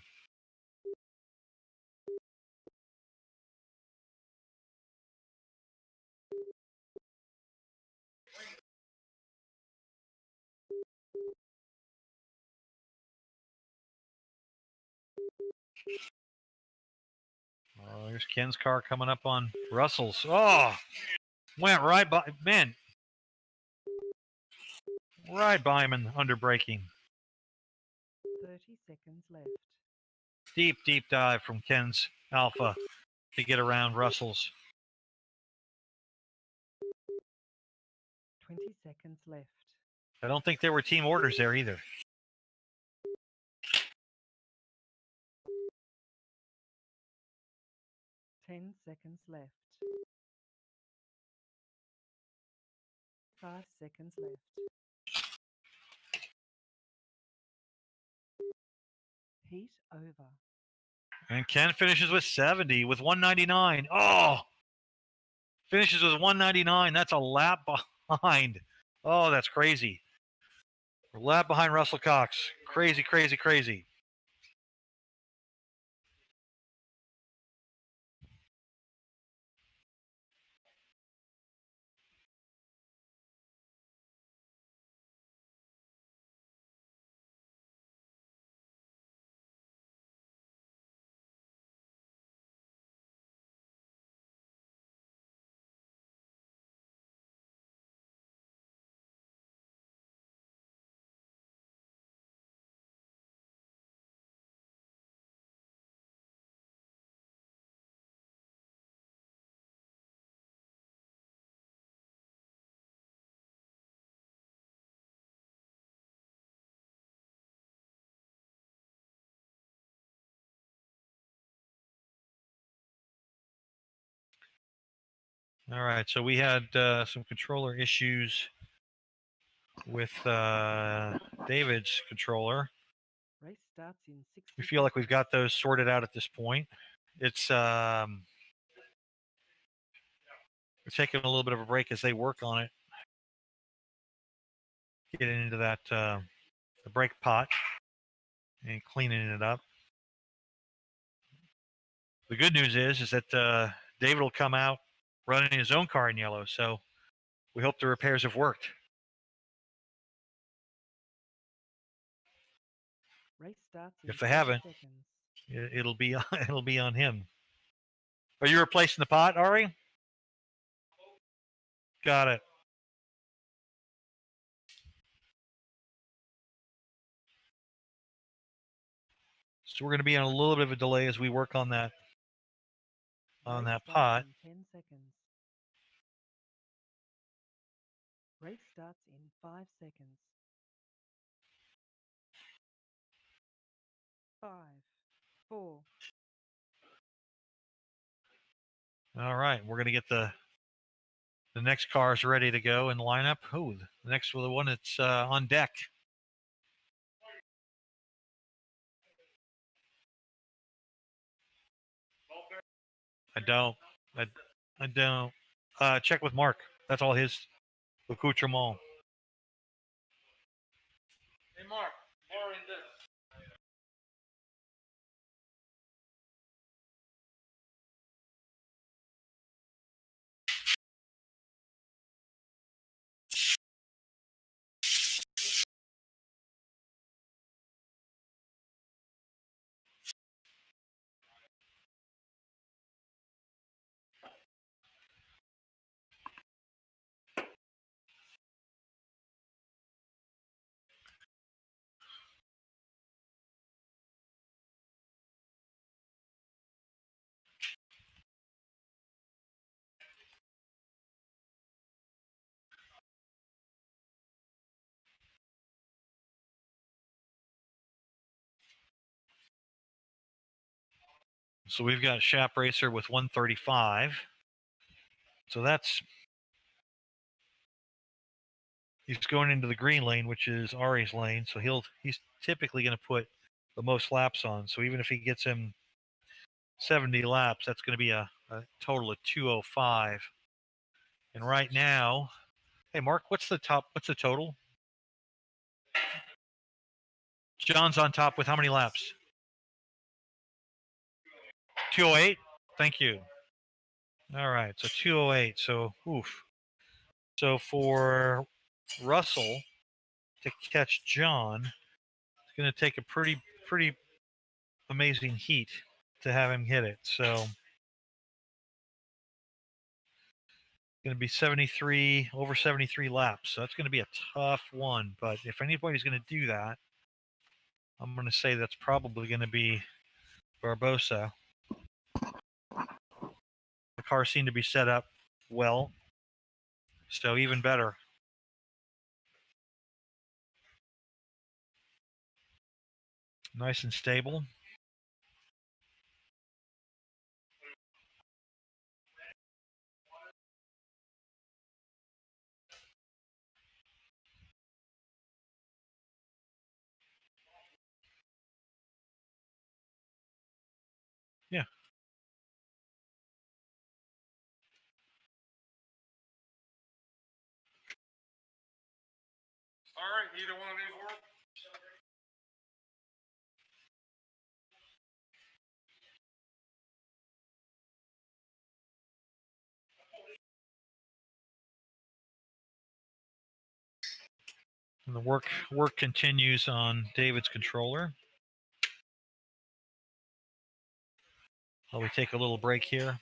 Oh, here's Ken's car coming up on Russell's. Oh, went right by, man, right by him in under braking.
30 seconds left.
Deep, deep dive from Ken's Alpha to get around Russell's.
20 seconds left.
I don't think there were team orders there either.
10 seconds left. 5 seconds left. Heat over.
And Ken finishes with 70 with 199. Oh, finishes with 199. That's a lap behind. Oh, that's crazy. A lap behind Russell Cox. Crazy, crazy, crazy. All right, so we had some controller issues with David's controller.
Race starts in 60
We feel like we've got those sorted out at this point. It's we're taking a little bit of a break as they work on it, getting into that the brake pot and cleaning it up. The good news is that David will come out running his own car in yellow, so we hope the repairs have worked.
Race starts in
If they
30
haven't,
seconds.
it'll be it'll be on him. Are you replacing the pot, Ari? Got it. So we're going to be on a little bit of a delay as we work on that
Race
pot.
starts in 10 seconds. Race starts in 5 seconds. 5, 4.
All right, we're going to get the next cars ready to go in the lineup. Oh, the next one that's on deck. I don't. I don't. Check with Mark. That's all his accoutrement.
Hey, Mark, more in this.
So we've got Shap Racer with 135. So he's going into the green lane, which is Ari's lane. So he's typically going to put the most laps on. So even if he gets him 70 laps, that's going to be a total of 205. And right now, hey Mark, what's the total? John's on top with how many laps? 208. Thank you. All right, so 208. So oof. So for Russell to catch John, it's going to take a pretty amazing heat to have him hit it. So going to be 73 over 73 laps. So that's going to be a tough one. But if anybody's going to do that, I'm going to say that's probably going to be Barbosa. The car seemed to be set up well, so even better. Nice and stable. Yeah.
All right, either one of these work?
And the work continues on David's controller. While we take a little break here.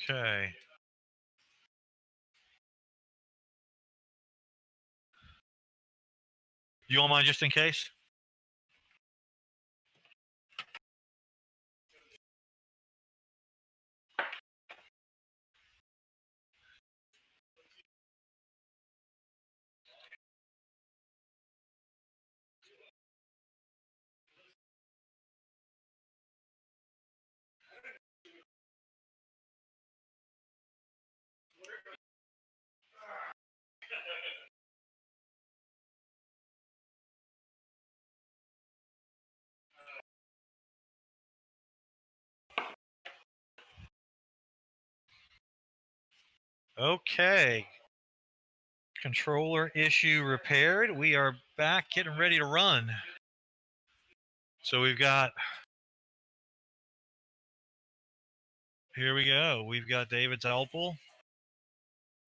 Okay. You all mind just in case? Okay. Controller issue repaired. We are back getting ready to run. So we've got, here we go. We've got David's Alpel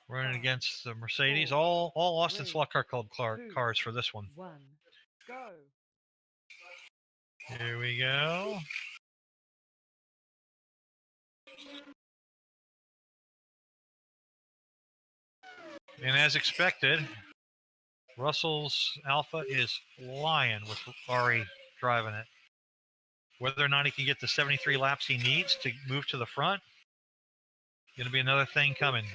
running against the Mercedes. All Austin Slot Car Club cars for this one.
1, go.
Here we go. And as expected, Russell's Alpha is flying with Ari driving it. Whether or not he can get the 73 laps he needs to move to the front, going to be another thing coming.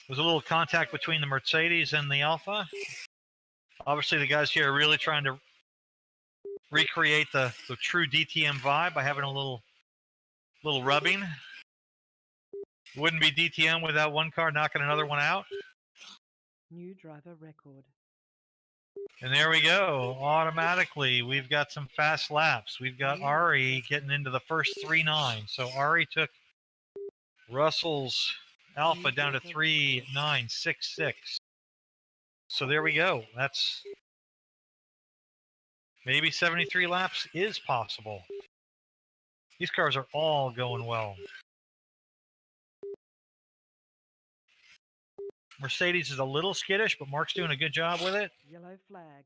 There's a little contact between the Mercedes and the Alpha. Obviously, the guys here are really trying to recreate the true DTM vibe by having a little rubbing. Wouldn't be DTM without one car knocking another one out.
New driver record.
And there we go. Automatically, we've got some fast laps. We've got Ari getting into the first 3.9. So Ari took Russell's Alpha down to 3.966. So there we go. That's maybe 73 laps is possible. These cars are all going well. Mercedes is a little skittish, but Mark's doing a good job with it.
Yellow flag.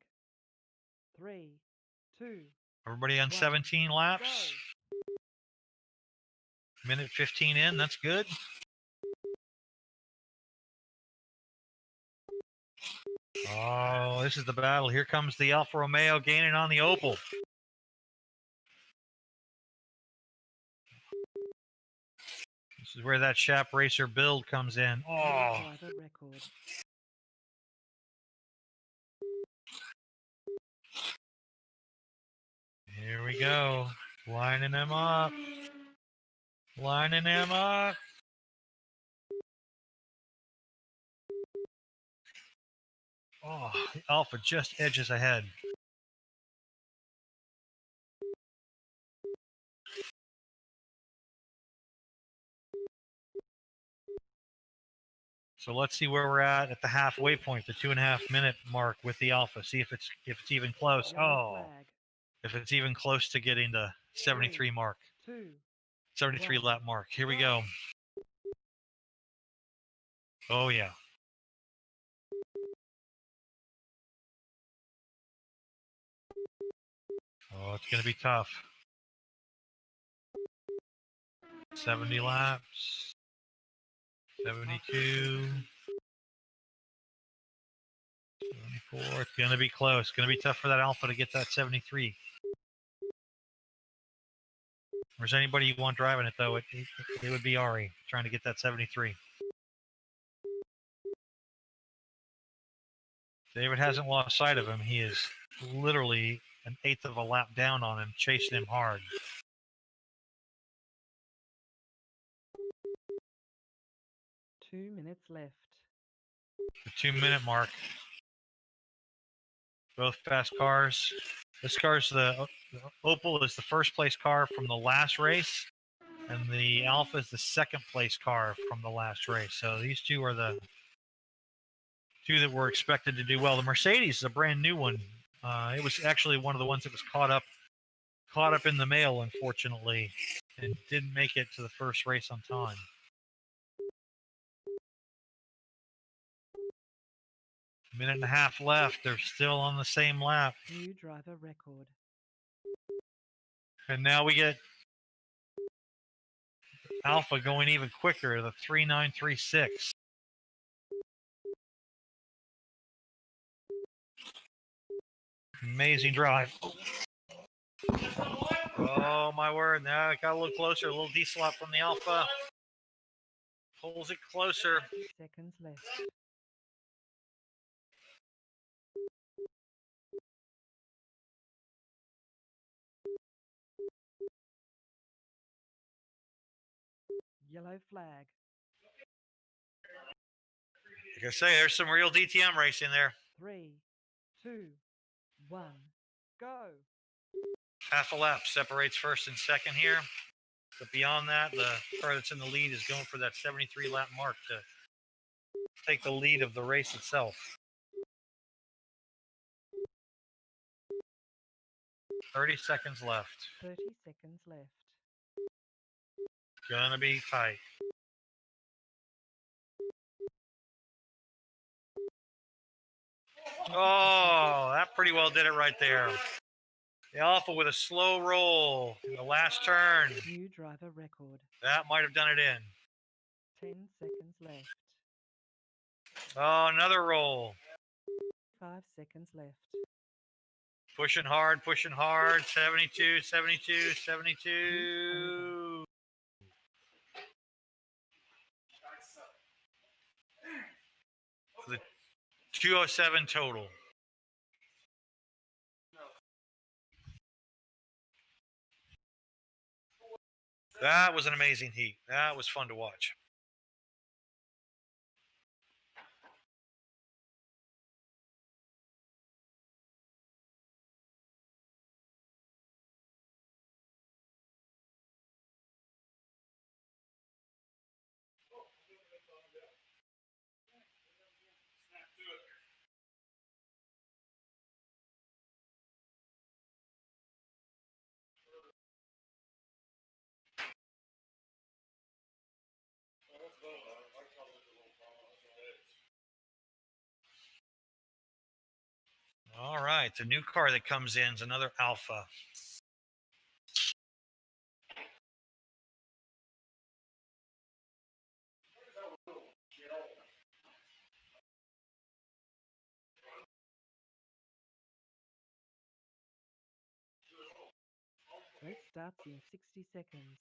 3, 2.
Everybody on 17 laps. Minute 15 in, that's good. Oh, this is the battle. Here comes the Alfa Romeo gaining on the Opel. This is where that Shap Racer build comes in. Oh. Here we go. Lining them up. Lining them up. Oh, the Alpha just edges ahead. So let's see where we're at the halfway point, the 2.5 minute mark with the Alpha. See if it's even close. Oh, if it's even close to getting the 73 mark, 73 lap mark. Here we go. Oh yeah. Oh, it's going to be tough. 70 laps. 72. 74. It's going to be close. It's going to be tough for that Alpha to get that 73. If there's anybody you want driving it, though, it would be Ari trying to get that 73. David hasn't lost sight of him. He is literally an eighth of a lap down on him, chasing him hard.
Two minutes left.
The 2-minute mark. Both fast cars. This car's the Opel is the first place car from the last race, and the Alpha is the second place car from the last race. So these two are the two that were expected to do well. The Mercedes is a brand new one. It was actually one of the ones that was caught up in the mail, unfortunately, and didn't make it to the first race on time. Minute and a half left. They're still on the same lap.
New driver record.
And now we get Alpha going even quicker, the 3.936. Amazing drive. Oh my word, now it got a little closer, a little D-slop from the Alpha. Pulls it closer.
6 seconds left. Yellow flag.
Like I say, there's some real DTM racing there.
3, 2, 1, go.
Half a lap separates first and second here. But beyond that, the car that's in the lead is going for that 73 lap mark to take the lead of the race itself. 30 seconds left.
30 seconds left.
Gonna be tight. Oh, that pretty well did it right there. The Alpha with a slow roll in the last turn.
New driver record.
That might have done it in.
10 seconds left.
Oh, another roll.
5 seconds left.
Pushing hard, pushing hard. 72, 72, 72. For the 207 total. That was an amazing heat. That was fun to watch. All right, the new car that comes in is another Alpha.
Race starts in 60 seconds.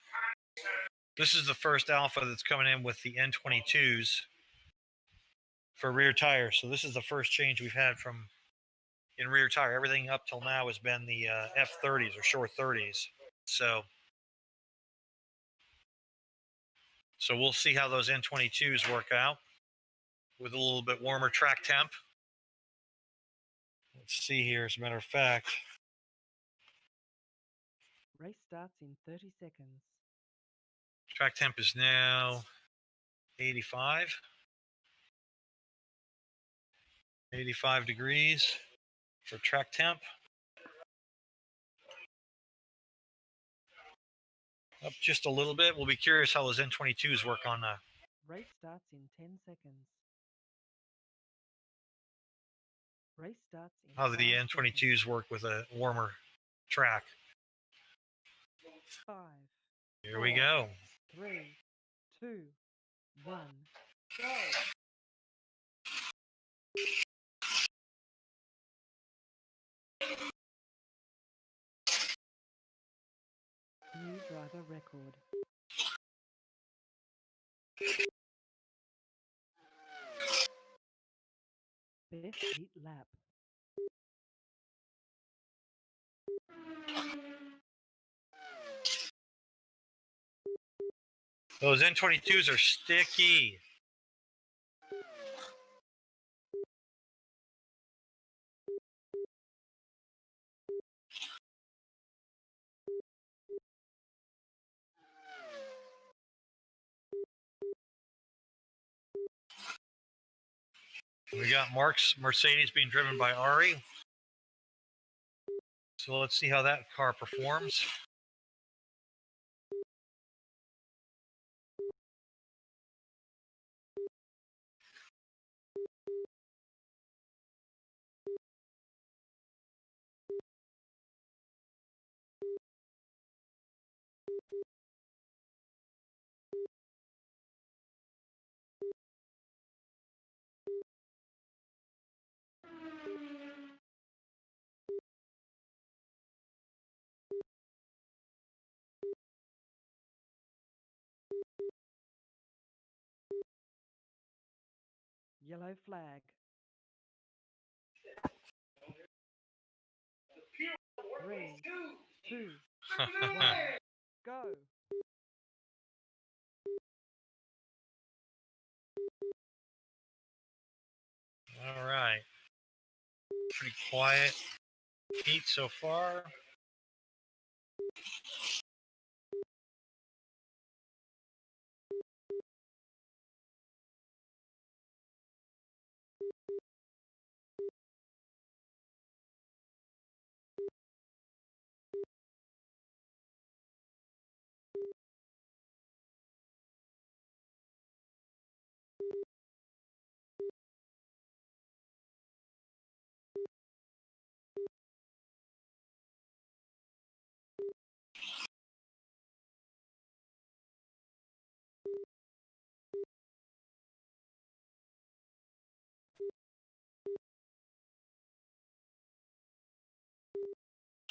This is the first Alpha that's coming in with the N22s for rear tires. So this is the first change we've had from in rear tire. Everything up till now has been the F30s or short 30s. So we'll see how those N22s work out with a little bit warmer track temp. Let's see here, as a matter of fact.
Race starts in 30 seconds.
Track temp is now 85. 85 degrees for track temp. Up just a little bit. We'll be curious how those N22s work on
Race starts in 10 seconds. Race starts in
how the
5
N22s
seconds.
work with a warmer track.
5.
Here we go.
3, 2, 1, go! New driver record. Best heat lap.
Those N22s are sticky. We got Mark's Mercedes being driven by Ari. So let's see how that car performs.
Yellow flag. 3, 2, 1, go!
All right. Pretty quiet heat so far.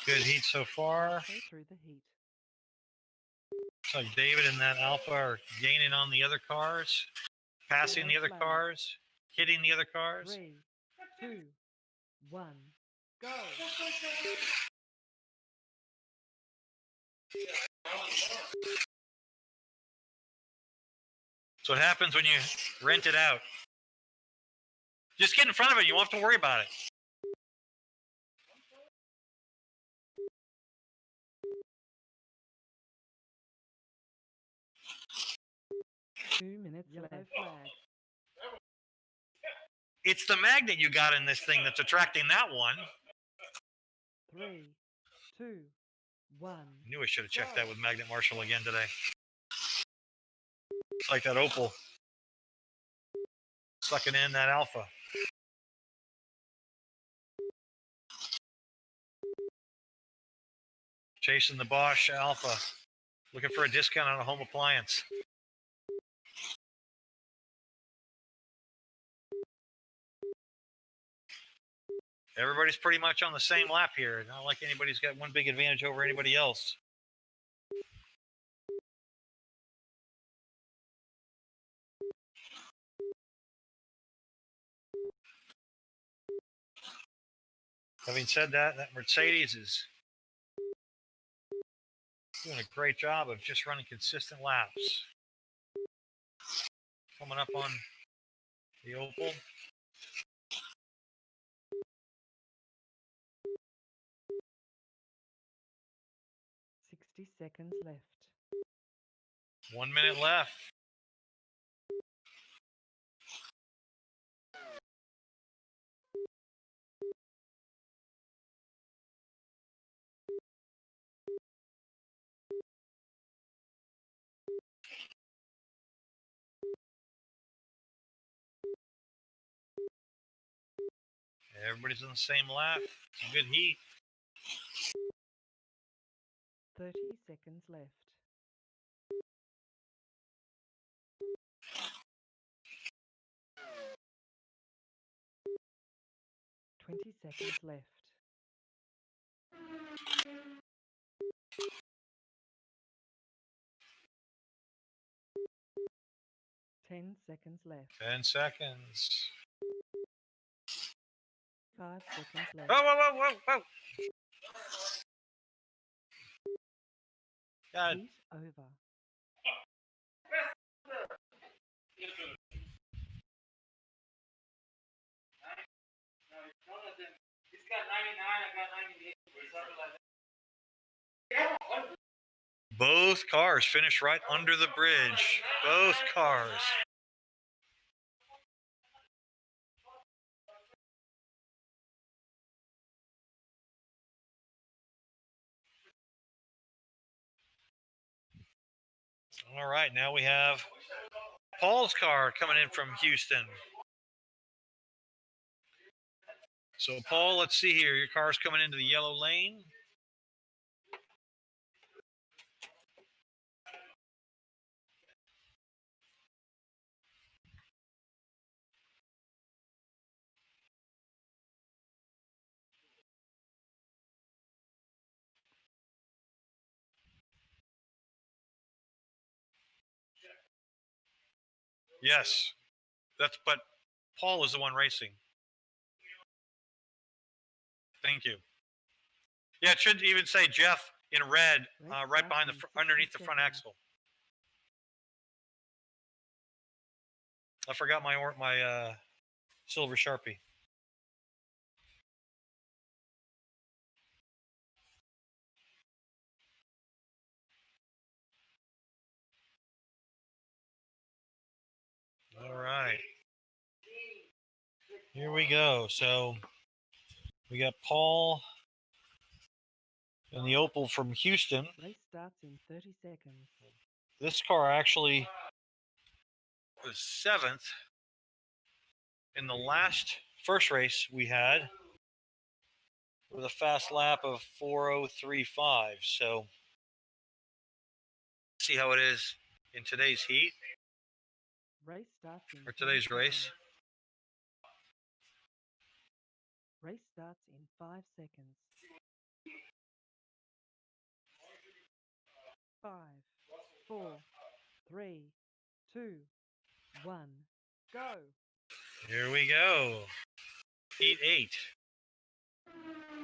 Good heat so far.
Halfway through the heat.
Looks like David and that Alpha are gaining on the other cars, passing the other
flag.
cars, hitting the other cars.
3, 2, 1, go!
That's what happens when you rent it out. Just get in front of it. You won't have to worry about it.
Two minutes left. Flag.
It's the magnet you got in this thing that's attracting that one.
3, 2, 1.
Knew I should have checked that with Magnet Marshall again today. It's like that Opal sucking in that Alpha. Chasing the Bosch Alpha. Looking for a discount on a home appliance. Everybody's pretty much on the same lap here. Not like anybody's got one big advantage over anybody else. Having said that, that Mercedes is doing a great job of just running consistent laps. Coming up on the Opal.
Seconds left.
1 minute left. Everybody's on the same lap. It's a good heat.
30 seconds left. 20 seconds left. 10 seconds left.
10 seconds.
5 seconds left.
Whoa, whoa, whoa, whoa, whoa. God.
Heat over.
He's got 99, I got 98.
Both cars finished right under the bridge. Both cars. All right, now we have Paul's car coming in from Houston. So, Paul, let's see here. Your car's coming into the yellow lane. Yes, but Paul is the one racing. Thank you. Yeah, it should even say Jeff in red, right behind underneath the front axle. I forgot my silver Sharpie. All right. Here we go. So we got Paul and the Opal from Houston.
Race starts in 30 seconds.
This car actually was 7th in the first race we had with a fast lap of 4:03.5. So see how it is in today's heat
Race starts in
or today's race.
Race starts in 5 seconds. 5, 4, 3, 2, 1, go.
Here we go. Heat 8.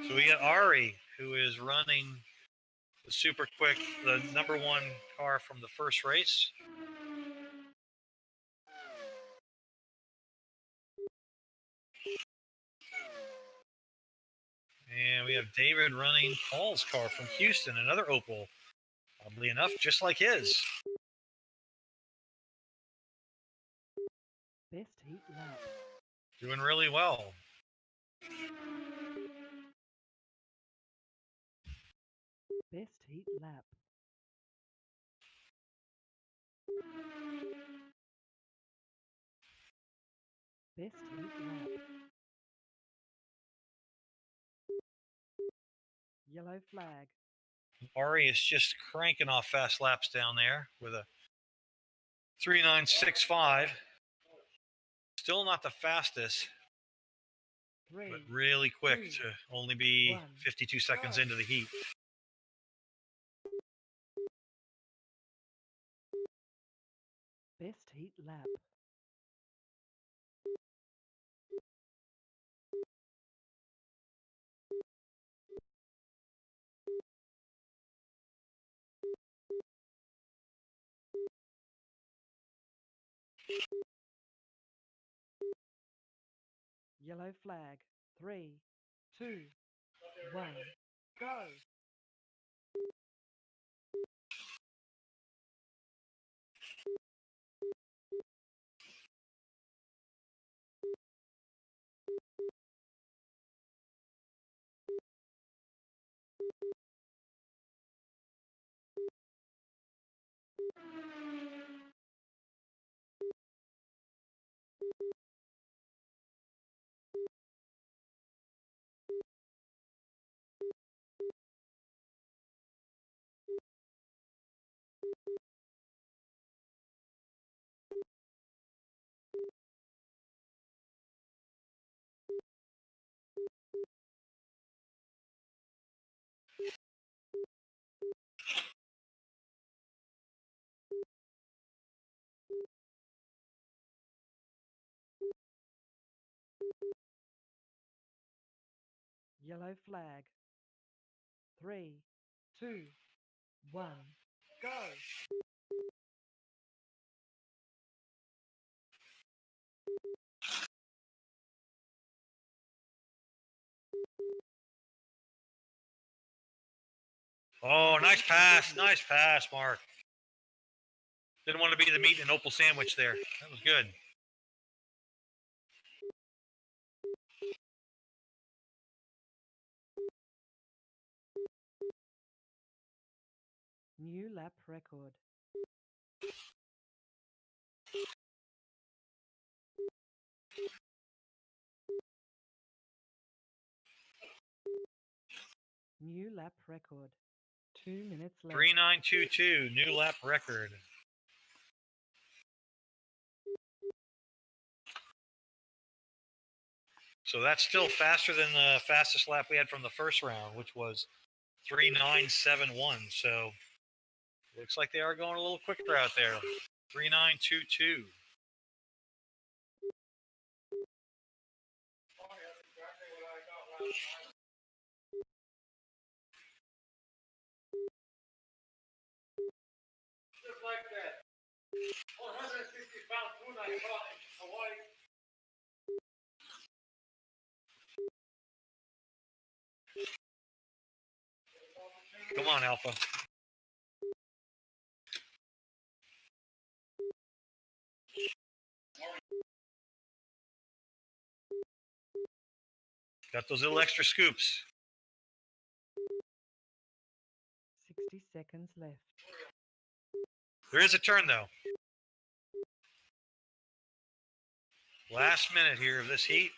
So we got Ari, who is running the super quick, the number 1 car from the first race. And we have David running Paul's car from Houston, another Opel. Oddly enough, just like his.
Best heat lap.
Doing really well.
Best heat lap. Best heat lap. Yellow flag.
Ari is just cranking off fast laps down there with a 3.965. Still not the fastest,
3,
but really quick
2,
to only be
1,
52 seconds
go.
into the heat.
Best heat lap. Yellow flag. 3, 2, 1, go. Yellow flag. 3, 2, 1, go.
Oh, nice pass. Nice pass, Mark. Didn't want to be the meat and Opal sandwich there. That was good.
New lap record. New lap record. 2 minutes left.
3.922, new lap record. So that's still faster than the fastest lap we had from the first round, which was 3.971. So looks like they are going a little quicker out there. 3.922.
Just like that. 150-pound tuna I caught in Hawaii.
Come on, Alpha. Got those little extra scoops.
60 seconds left.
There is a turn, though. Last minute here of this heat.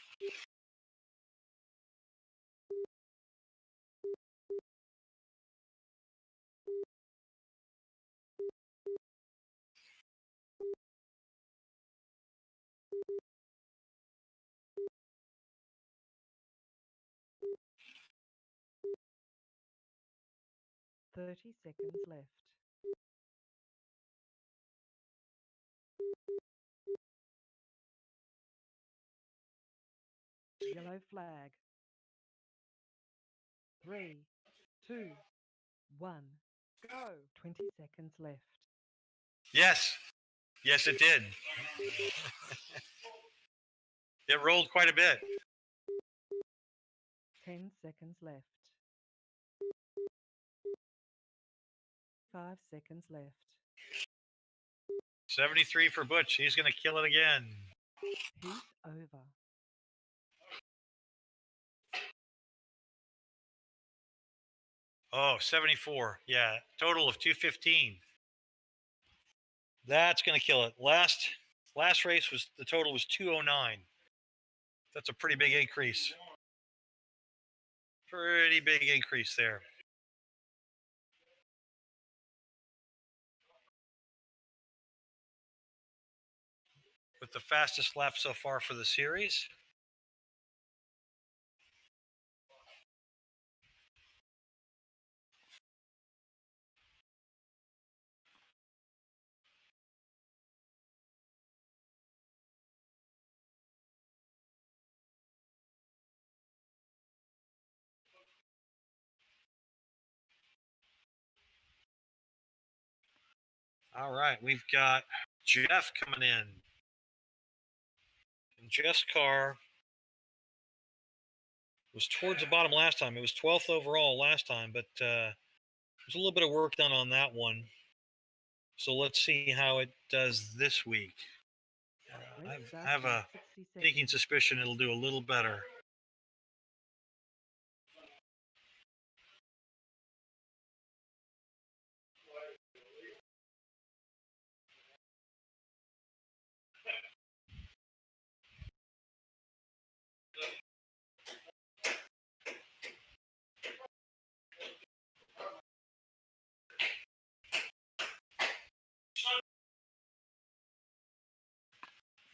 .30 seconds left. Yellow flag. 3, 2, 1, go. 20 seconds left.
Yes. Yes, it did. It rolled quite a bit.
10 seconds left. 5 seconds left.
73 for Butch. He's going to kill it again.
Heat over.
Oh, 74. Yeah, total of 215. That's going to kill it. Last race was the total was 209. That's a pretty big increase. Pretty big increase there. With the fastest lap so far for the series. All right, we've got Jeff coming in. And Jeff's car was towards the bottom last time. It was 12th overall last time, but there's a little bit of work done on that one. So let's see how it does this week. I have a sneaking suspicion it'll do a little better.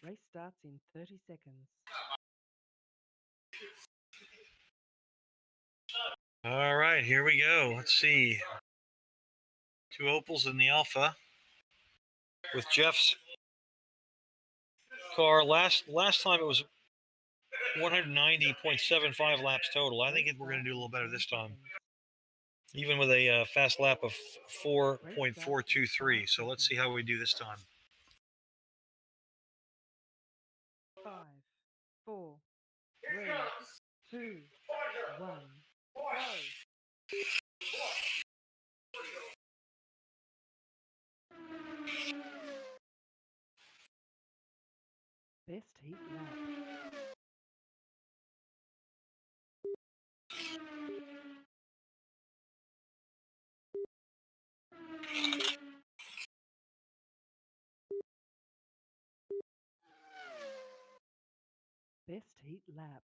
Race starts in 30 seconds.
All right, here we go. Let's see. 2 Opals in the Alpha. With Jeff's car, last time it was 190.75 laps total. I think we're going to do a little better this time. Even with a fast lap of 4.423. So let's see how we do this time.
5, 4, 3, 2, 1, go. Best heat lap. Best heat lap.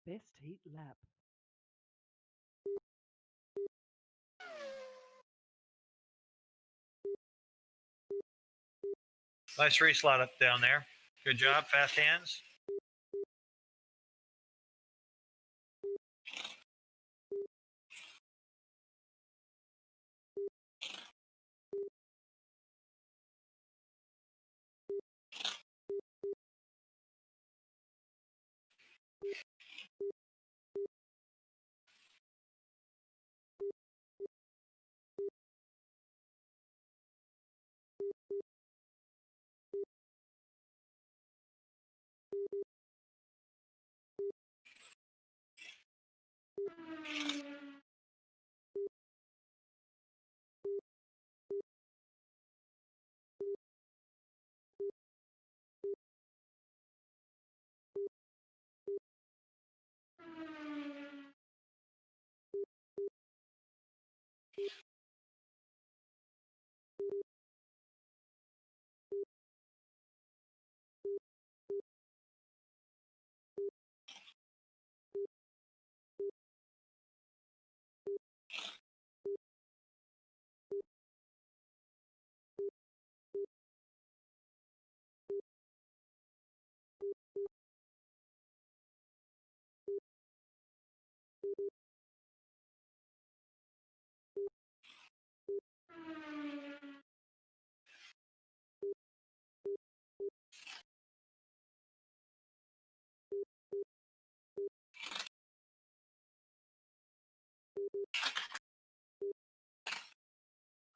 Best heat lap.
Nice race slot up down there. Good job, fast hands.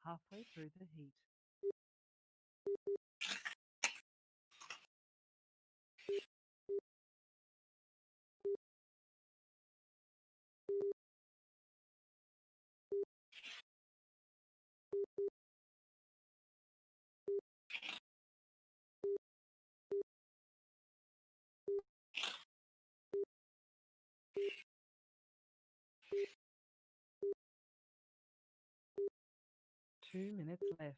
halfway through the heat. Two minutes left.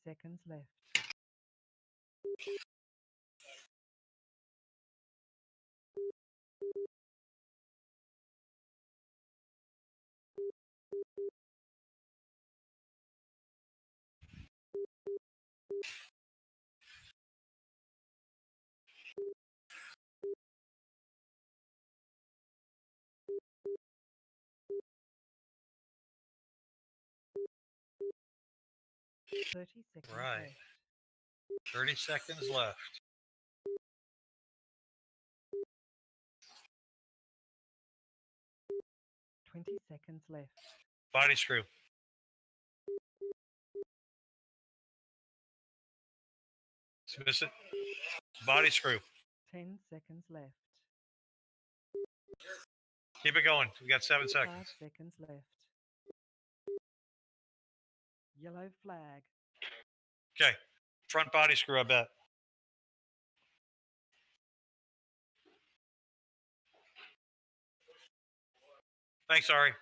Seconds left. Thirty seconds
Right.
left.
30 seconds left.
20 seconds left.
Body screw. Miss it. Body screw.
10 seconds left.
Keep it going. We got 7
5
seconds.
seconds left. Yellow flag.
Okay. Front body screw, I bet. Thanks, Ari.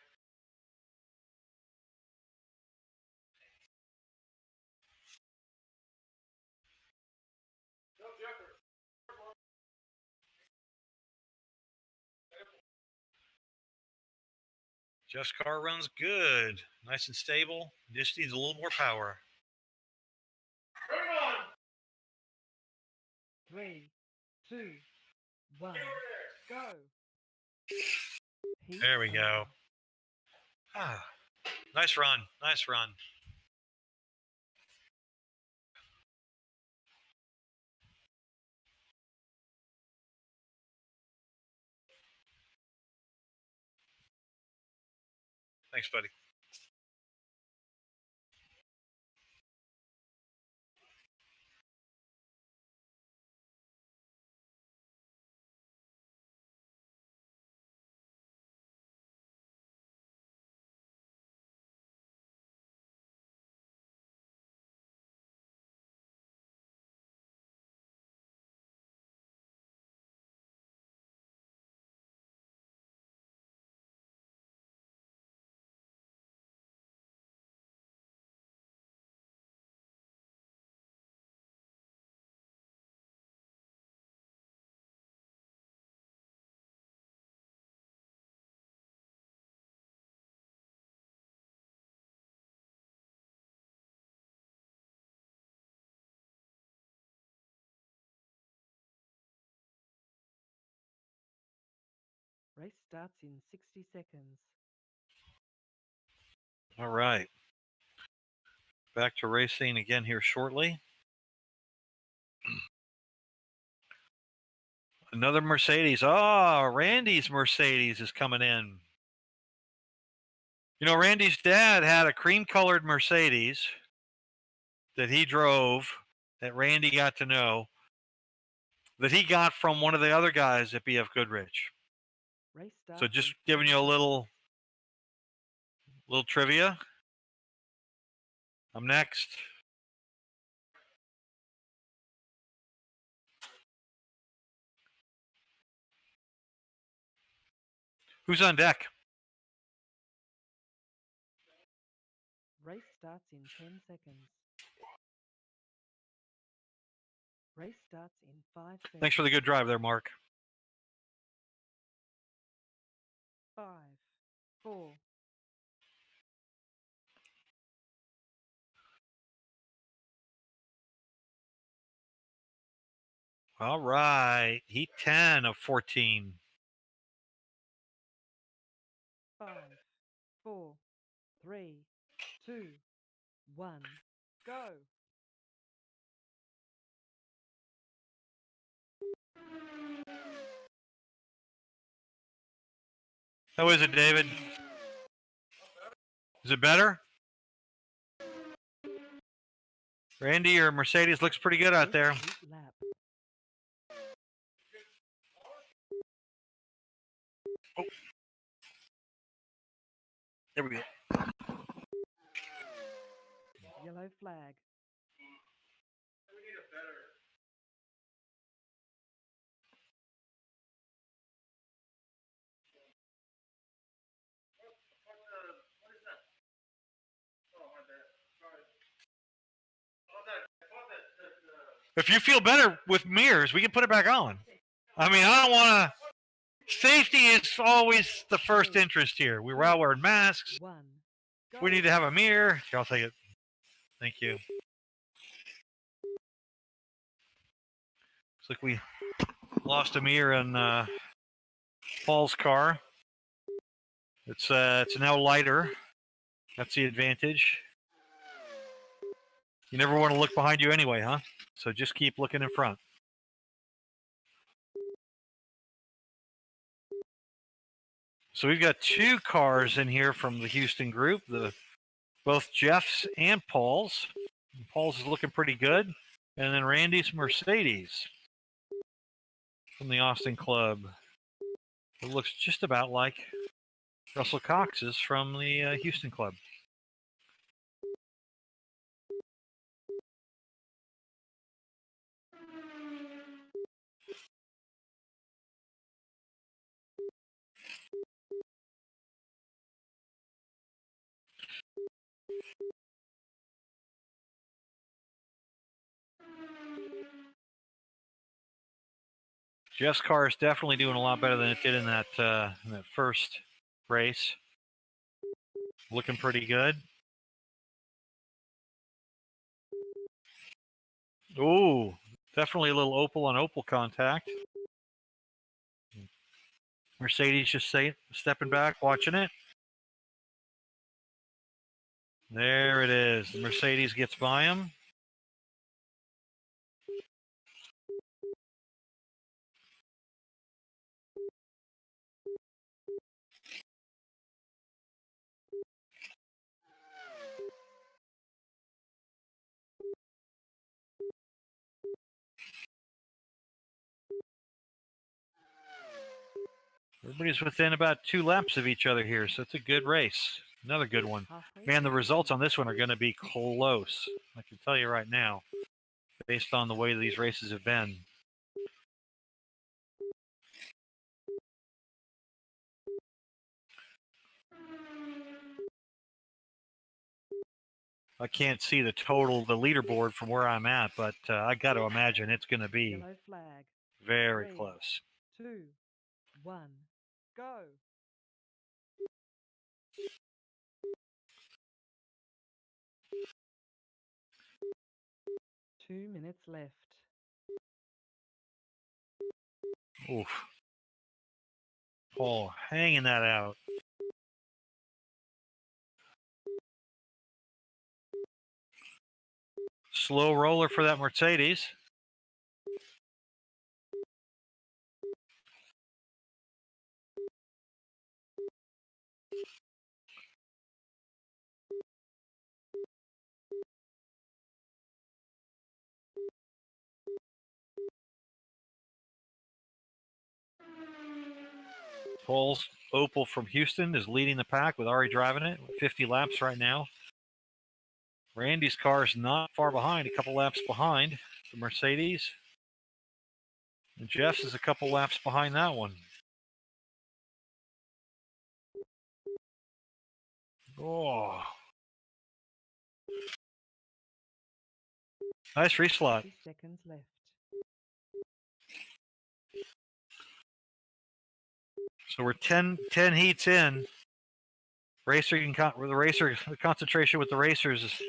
Jeff's car runs good. Nice and stable. Just needs a little more power.
3, 2, 1, go. Heat
There we
over.
go. Ah, nice run. Nice run. Thanks, buddy.
Race starts in 60 seconds.
All right. Back to racing again here shortly. Another Mercedes. Oh, Randy's Mercedes is coming in. You know, Randy's dad had a cream-colored Mercedes that he drove, that Randy got to know, that he got from one of the other guys at BF Goodrich.
Race starts
So just
in
giving you a little trivia. I'm next. Who's on deck?
Race starts in 10 seconds. Race starts in 5 seconds.
Thanks for the good drive there, Mark.
5, 4.
All right. Heat 10 of 14.
5, 4, 3, 2, 1, go.
How is it, David? Is it better? Randy, your Mercedes looks pretty good out there.
Lap.
Oh. There we go.
Yellow flag.
If you feel better with mirrors, we can put it back on. I mean, I don't want to. Safety is always the first interest here. We're all wearing masks.
1, go.
We need to have a mirror. Here, I'll take it. Thank you. Looks like we lost a mirror in Paul's car. It's now lighter. That's the advantage. You never want to look behind you anyway, huh? So just keep looking in front. So we've got 2 cars in here from the Houston group, both Jeff's and Paul's. Paul's is looking pretty good. And then Randy's Mercedes from the Austin Club. It looks just about like Russell Cox's from the Houston Club. Jeff's car is definitely doing a lot better than it did in that first race. Looking pretty good. Ooh, definitely a little opal on opal contact. Mercedes just stepping back, watching it. There it is. The Mercedes gets by him. Everybody's within about 2 laps of each other here, so it's a good race. Another good one. Man, the results on this one are going to be close. I can tell you right now, based on the way these races have been. I can't see the leaderboard from where I'm at, but I got to imagine it's going to be
Yellow flag.
very
3,
close.
2, 1, go. Two minutes left.
Oof. Paul hanging that out. Slow roller for that Mercedes. Paul's Opal from Houston is leading the pack with Ari driving it. 50 laps right now. Randy's car is not far behind, a couple laps behind the Mercedes. And Jeff's is a couple laps behind that one. Oh. Nice reslot.
30 seconds left.
So we're 10 heats in. The concentration with the racers is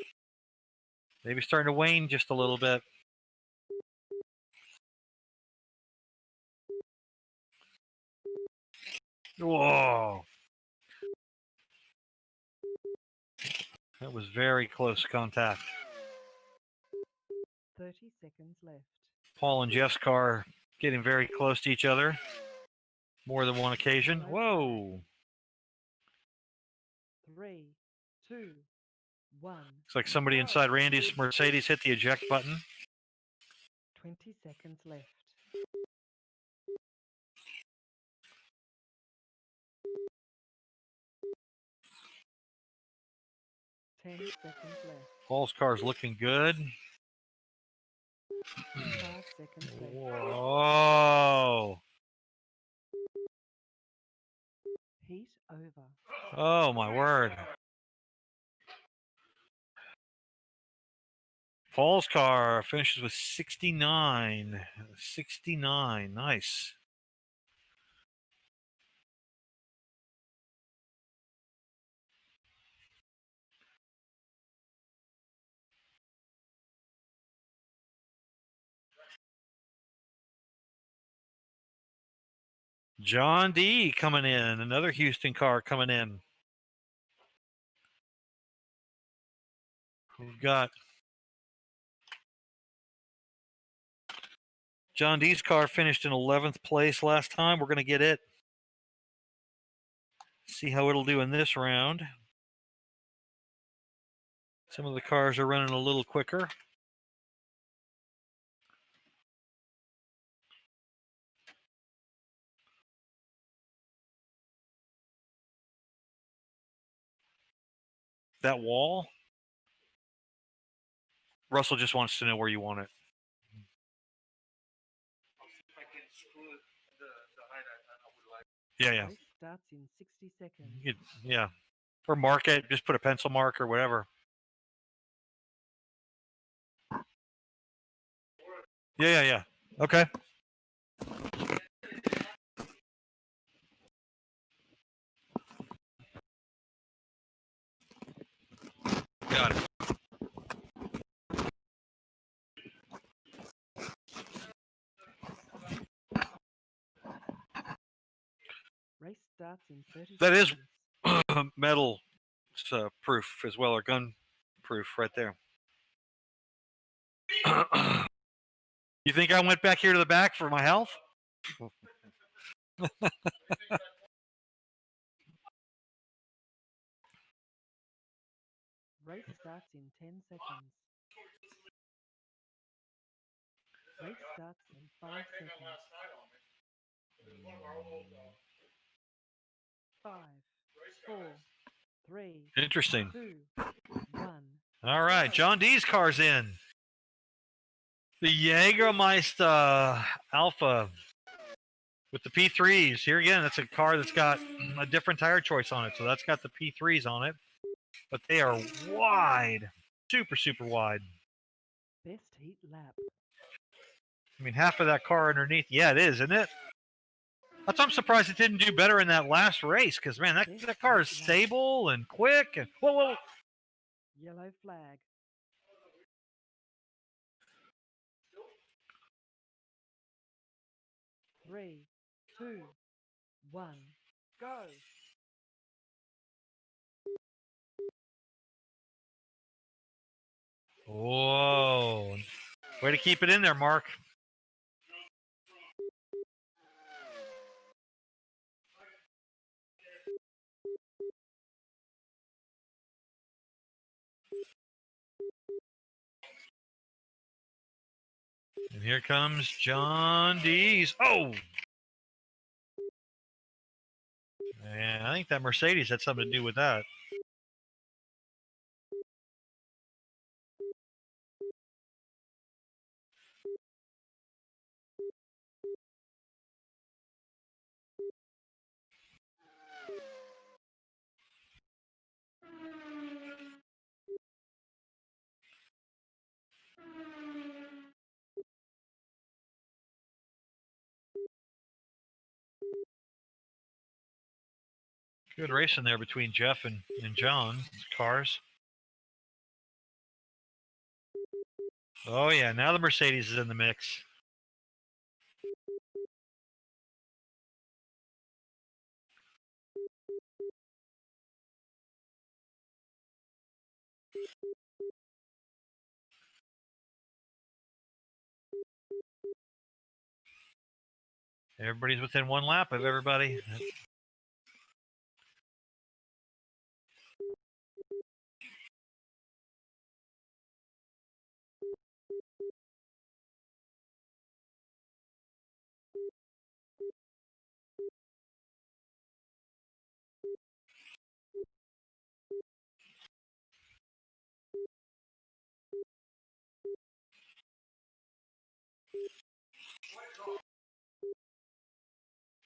maybe starting to wane just a little bit. Whoa. That was very close contact.
30 seconds left.
Paul and Jeff's car getting very close to each other. More than one occasion. Whoa.
3, 2, 1.
Looks like somebody inside Randy's Mercedes hit the eject button.
20 seconds left. Ten seconds left.
Paul's car's looking good.
5 seconds left.
Whoa.
Heat over.
Oh, my word. Paul's car finishes with 69. 69. Nice. John D coming in. Another Houston car coming in. We've got John D's car finished in 11th place last time. We're going to get it. See how it'll do in this round. Some of the cars are running a little quicker. That wall. Russell just wants to know where you want it.
If I can screw the height, I would like.
Yeah.
Race starts in 60 seconds.
Yeah. Or mark it. Just put a pencil mark or whatever. Yeah. Okay. Got it.
Race starts in 30
That is
seconds.
metal proof as well, or gun proof right there. You think I went back here to the back for my health?
Race starts in 10 seconds. Race starts in 5 seconds. 5, 4, 3,
Interesting.
2, 1.
All right, John D's car's in. The Jägermeister Alpha with the P3s. Here again, that's a car that's got a different tire choice on it. So that's got the P3s on it. But they are wide. Super, super wide.
Best heat lap.
I mean, half of that car underneath. Yeah, it is, isn't it? I'm surprised it didn't do better in that last race because, man, that car is stable and quick. And whoa.
Yellow flag. Three, 2, 1, go.
Whoa. Way to keep it in there, Mark. And here comes John D's. Oh! And I think that Mercedes had something to do with that. Good racing there between Jeff and John's cars. Oh, yeah. Now the Mercedes is in the mix. Everybody's within 1 lap of everybody.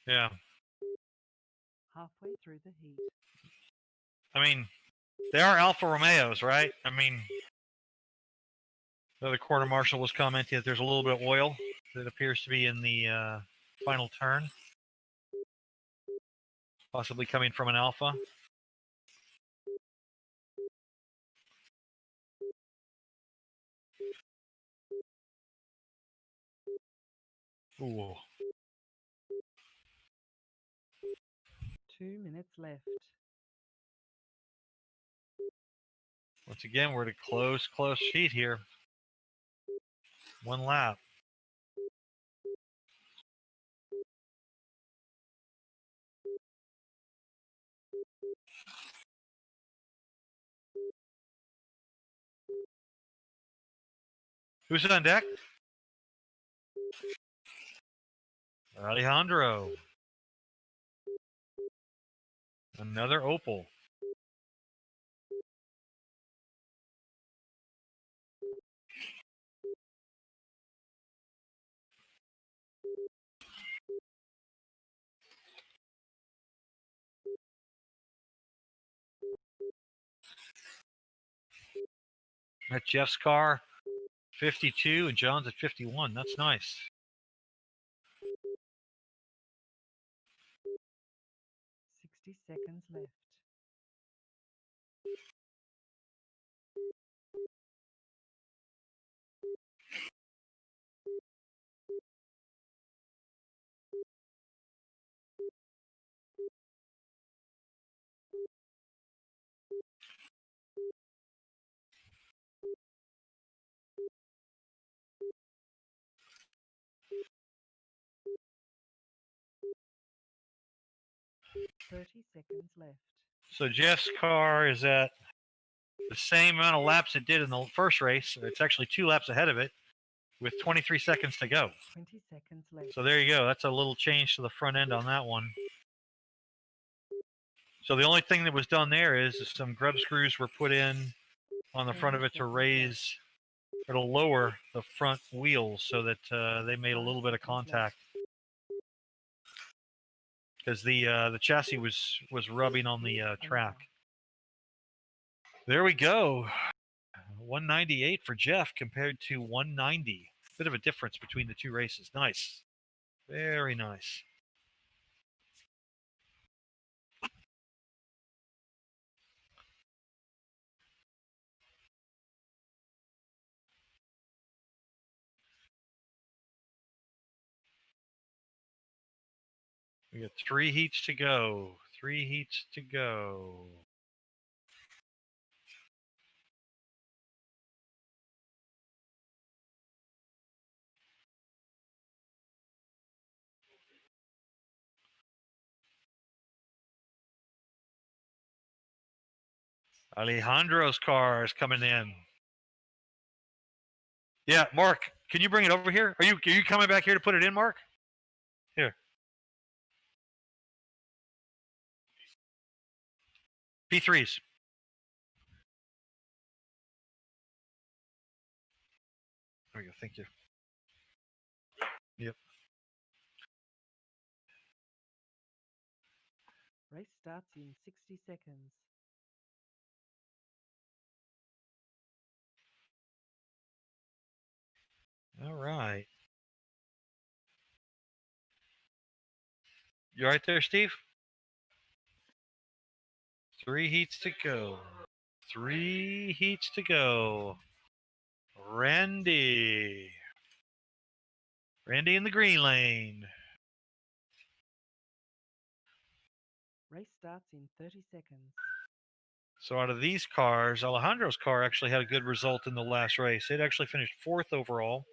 Yeah.
Halfway through the heat.
I mean, they are Alfa Romeos, right? I mean, the other quarter marshal was commenting that there's a little bit of oil that appears to be in the final turn, possibly coming from an Alfa. Ooh.
2 minutes left.
Once again, we're at a close sheet here. 1 lap. Who's on deck? Alejandro. Another Opel. That's Jeff's car, 52, and John's at 51. That's nice.
Seconds left. Seconds left.
So Jeff's car is at the same amount of laps it did in the first race. It's actually 2 laps ahead of it with 23 seconds to go.
20 seconds left.
So there you go. That's a little change to the front end on that one. So the only thing that was done there is some grub screws were put in on the front of it to raise or to lower the front wheels so that they made a little bit of contact. Because the chassis was rubbing on the track. There we go. 198 for Jeff compared to 190. Bit of a difference between the two races. Nice. Very nice. We got 3 heats to go. 3 heats to go. Alejandro's car is coming in. Yeah, Mark, can you bring it over here? Are you coming back here to put it in, Mark? Here. P3s. There we go. Thank you. Yep.
Race starts in 60 seconds.
All right. You right there, Steve? 3 heats to go. 3 heats to go. Randy. Randy in the green lane.
Race starts in 30 seconds.
So out of these cars, Alejandro's car actually had a good result in the last race. It actually finished 4th overall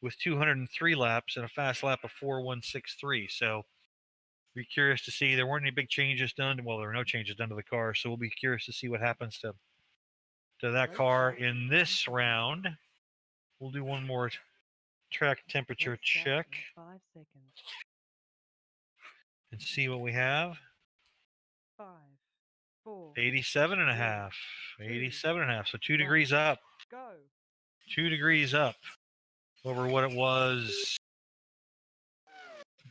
with 203 laps and a fast lap of 4:163. So be curious to see. There weren't any big changes done. Well, there were no changes done to the car, so we'll be curious to see what happens to that car in this round. We'll do one more track temperature check
5 seconds.
and see what we have.
5, 4,
87 and a half. 87 and a half. So 2 degrees up.
go.
2 degrees up over what it was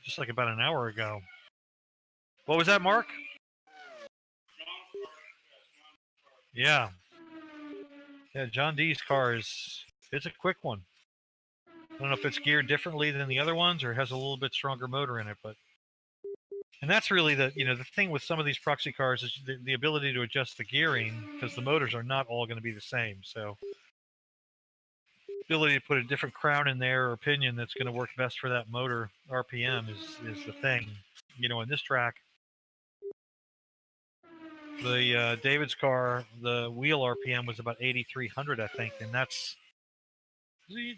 just like about an hour ago. What was that, Mark? Yeah. Yeah, John D's car it's a quick one. I don't know if it's geared differently than the other ones or has a little bit stronger motor in it, and that's really the thing with some of these proxy cars is the ability to adjust the gearing, because the motors are not all going to be the same. So ability to put a different crown in there or pinion that's going to work best for that motor RPM is the thing. In this track, the David's car, the wheel RPM was about 8,300, I think, and that's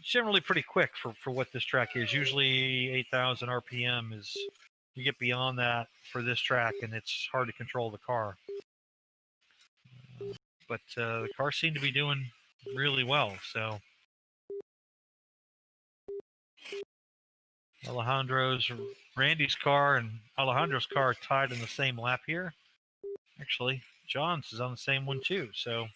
generally pretty quick for what this track is. Usually 8,000 RPM is, you get beyond that for this track and it's hard to control the car. But the car seemed to be doing really well. So Randy's car and Alejandro's car are tied in the same lap here. Actually, John's is on the same one too. So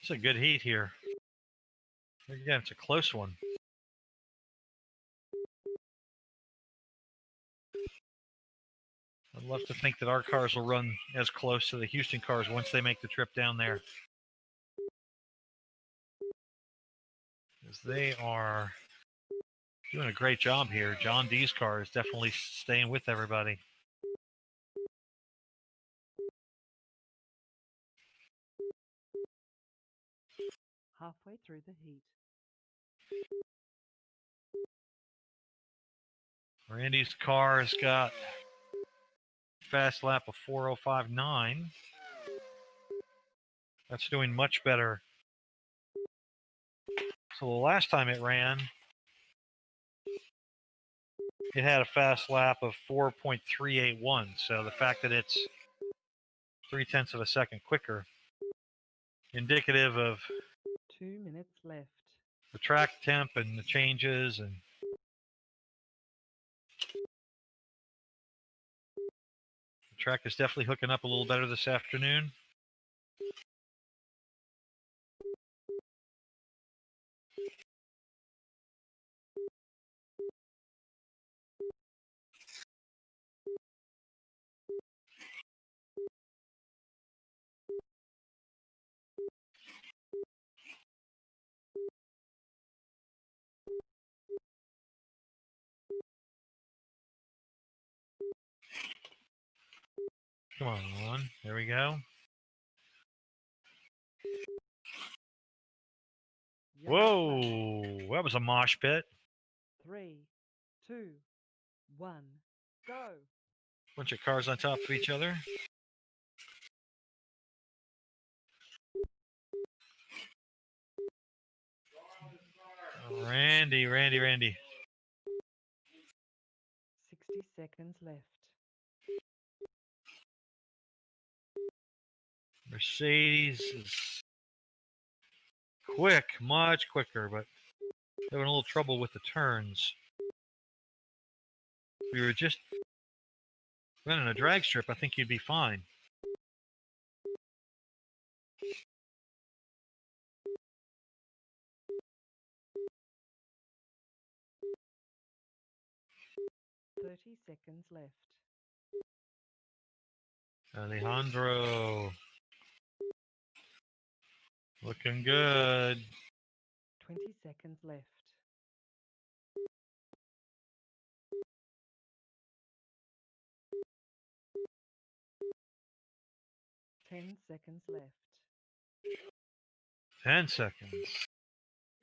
it's a good heat here. Again, it's a close one. I'd love to think that our cars will run as close to the Houston cars once they make the trip down there, because they are doing a great job here. John D's car is definitely staying with everybody.
Halfway through the heat.
Randy's car has got fast lap of 4:05.9. That's doing much better. So the last time it ran, it had a fast lap of 4.381. So the fact that it's 0.3 of a second quicker, indicative of
2 minutes left.
the track temp and the changes. And the track is definitely hooking up a little better this afternoon. Come on, there we go. Whoa, that was a mosh pit.
3, 2, 1, go.
Bunch of cars on top of each other. Randy.
60 seconds left.
Mercedes is quick, much quicker, but having a little trouble with the turns. If you were just running a drag strip, I think you'd be fine.
Seconds left.
Alejandro. Looking good.
20 seconds left. Ten seconds left.
10 seconds.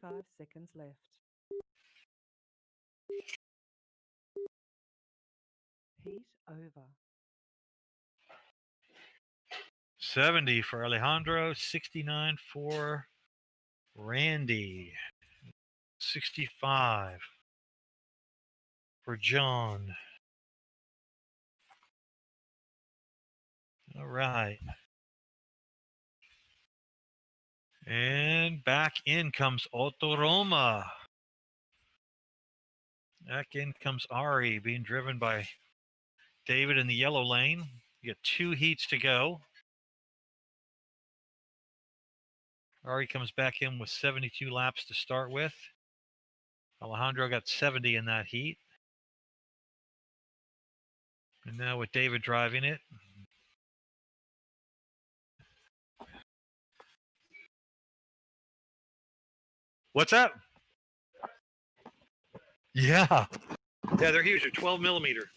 5 seconds left. Heat over.
70 for Alejandro, 69 for Randy, 65 for John. All right. And back in comes Autoroma. Back in comes Ari, being driven by David in the yellow lane. You got 2 heats to go. Ari comes back in with 72 laps to start with. Alejandro got 70 in that heat. And now with David driving it. What's that? Yeah. Yeah, they're huge. They're 12 millimeter.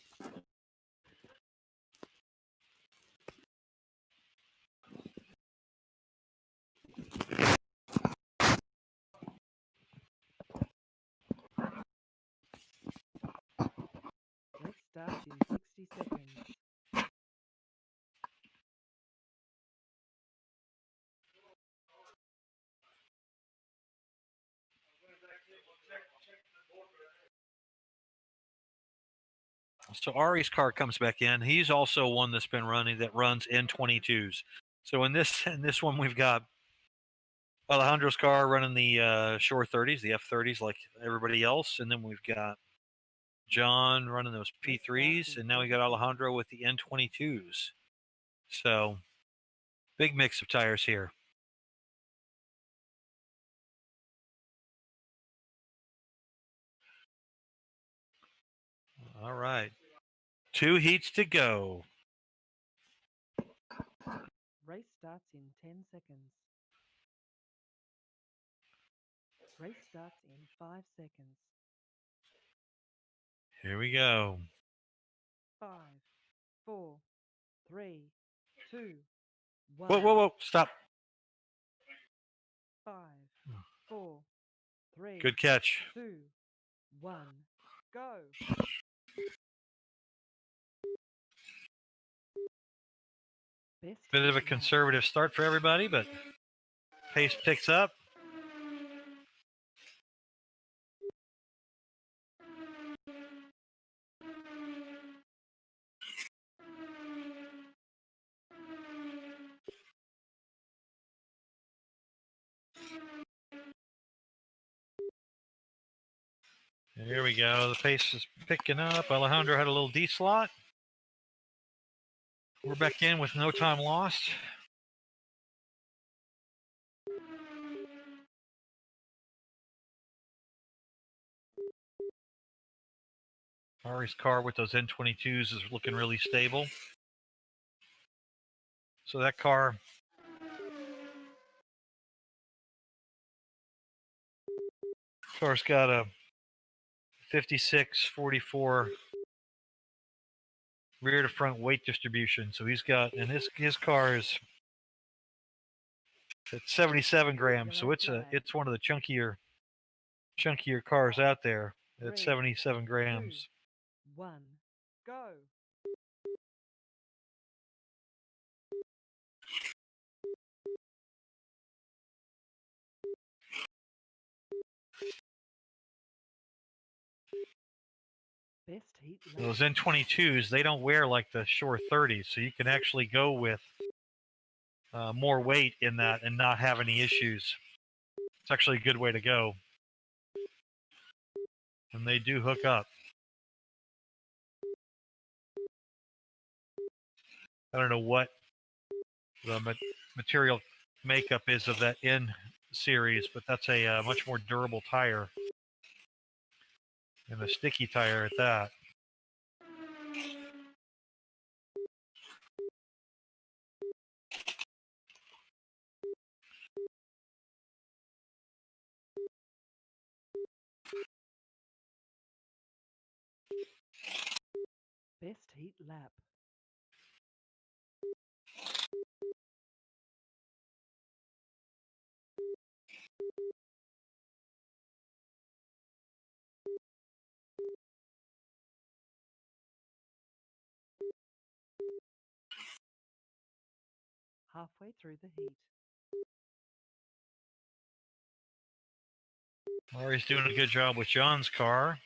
Race starts in 60 seconds.
So Ari's car comes back in. He's also one that's been running that runs N22s. So in this one we've got Alejandro's car running the Shore 30s, the F30s like everybody else, and then we've got John running those P3s, and now we got Alejandro with the N22s. So big mix of tires here. All right. 2 heats to go.
Race starts in 10 seconds. Race starts in 5 seconds.
Here we go.
5, 4, 3, 2, 1.
Whoa, whoa, whoa. Stop.
5, 4, 3,
Good catch.
2, 1. Go.
Bit of a conservative start for everybody, but pace picks up. Here we go. The pace is picking up. Alejandro had a little D slot. We're back in with no time lost. Ari's car with those N22s is looking really stable. So that car's got a 56-44 rear to front weight distribution. So he's got, and his car is at 77 grams. So it's one of the chunkier cars out there at 77 grams.
2, 1. Go. Best heat lap.
Those N22s, they don't wear like the Shore 30s, so you can actually go with more weight in that and not have any issues. It's actually a good way to go. And they do hook up. I don't know what the material makeup is of that N series, but that's a much more durable tire. And a sticky tire at that.
Best heat lap. Halfway through the heat.
Ari's doing a good job with John's car.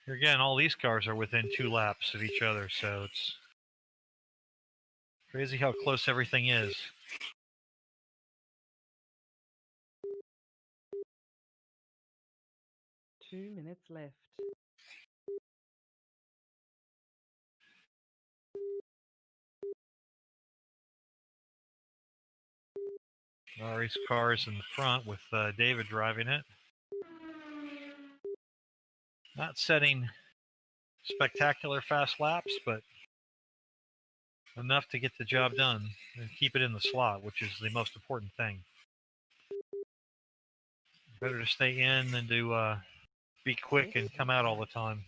Here again, all these cars are within 2 laps of each other, so it's crazy how close everything is.
Two minutes left.
Ari's car is in the front with David driving it. Not setting spectacular fast laps, but enough to get the job done and keep it in the slot, which is the most important thing. Better to stay in than to be quick and come out all the time.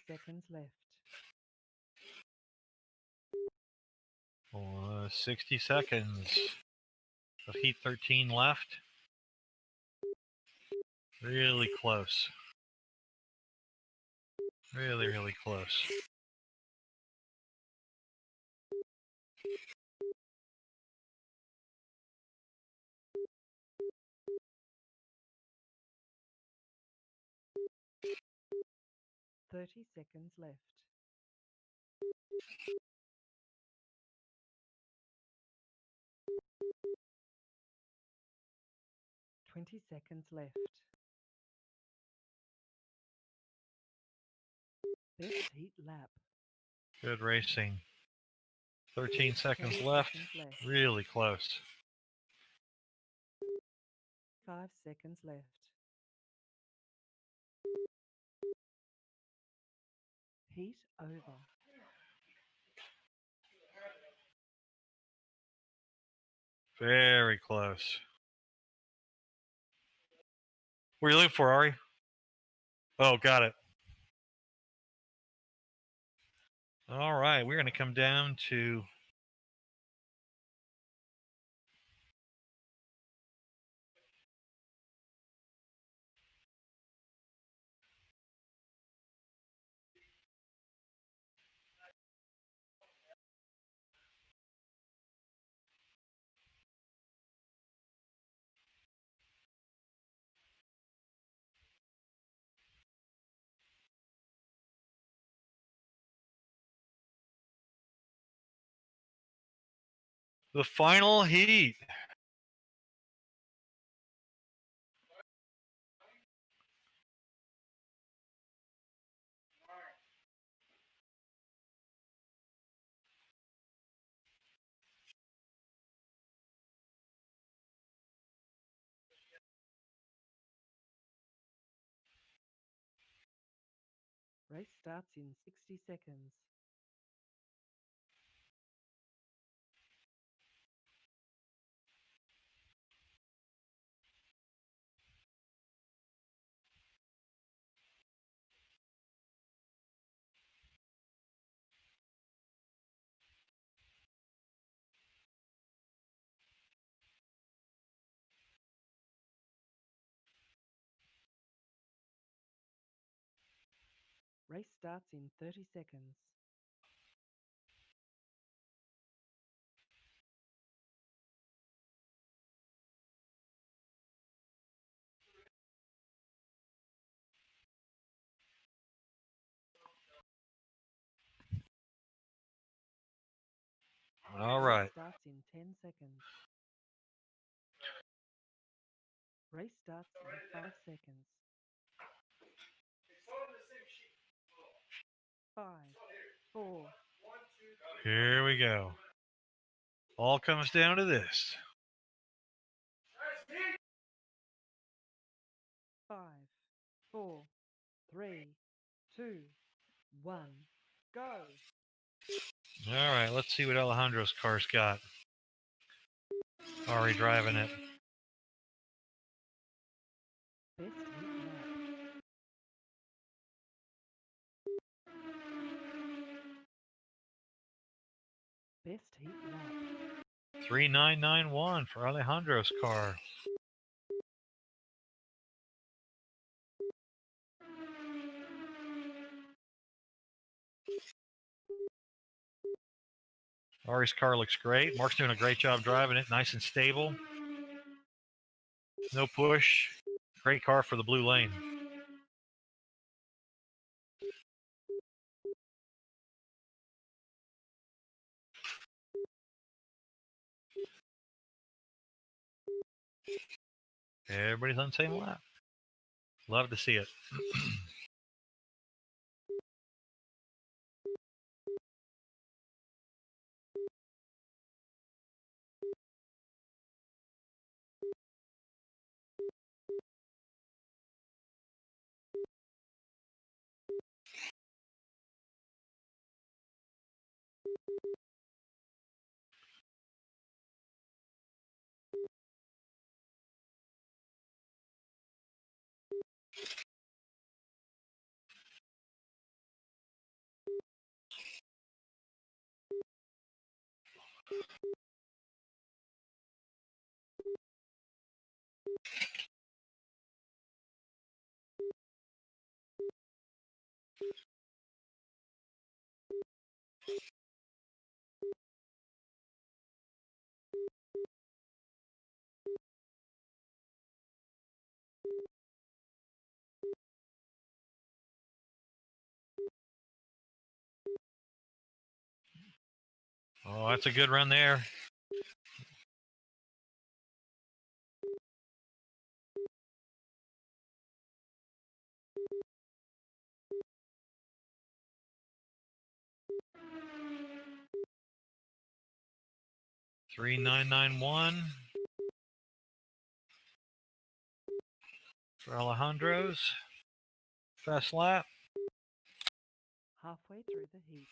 Seconds left.
60 seconds of heat 13 left. Really close. Really, really close.
Seconds left. 20 seconds left. Best heat lap.
Good racing. 13 seconds left. Really close.
5 seconds left. Heat over.
Very close. What are you looking for, Ari? Oh, got it. All right, we're going to come down to the final heat.
Race starts in 60 seconds. Race starts in 30 seconds.
All right.
Starts in 10 seconds. Race starts in 5 seconds. 5, 4.
Here we go. All comes down to this.
5, 4, 3, 2, 1. Go.
All right, let's see what Alejandro's car's got. Ari driving it.
Best heat lap. Best heat lap.
3991 for Alejandro's car. Ari's car looks great. Mark's doing a great job driving it. Nice and stable. No push. Great car for the blue lane. Everybody's on the same lap. Love to see it. Oh, that's a good run there. Three nine nine one for Alejandro's fast lap.
Halfway through the heat.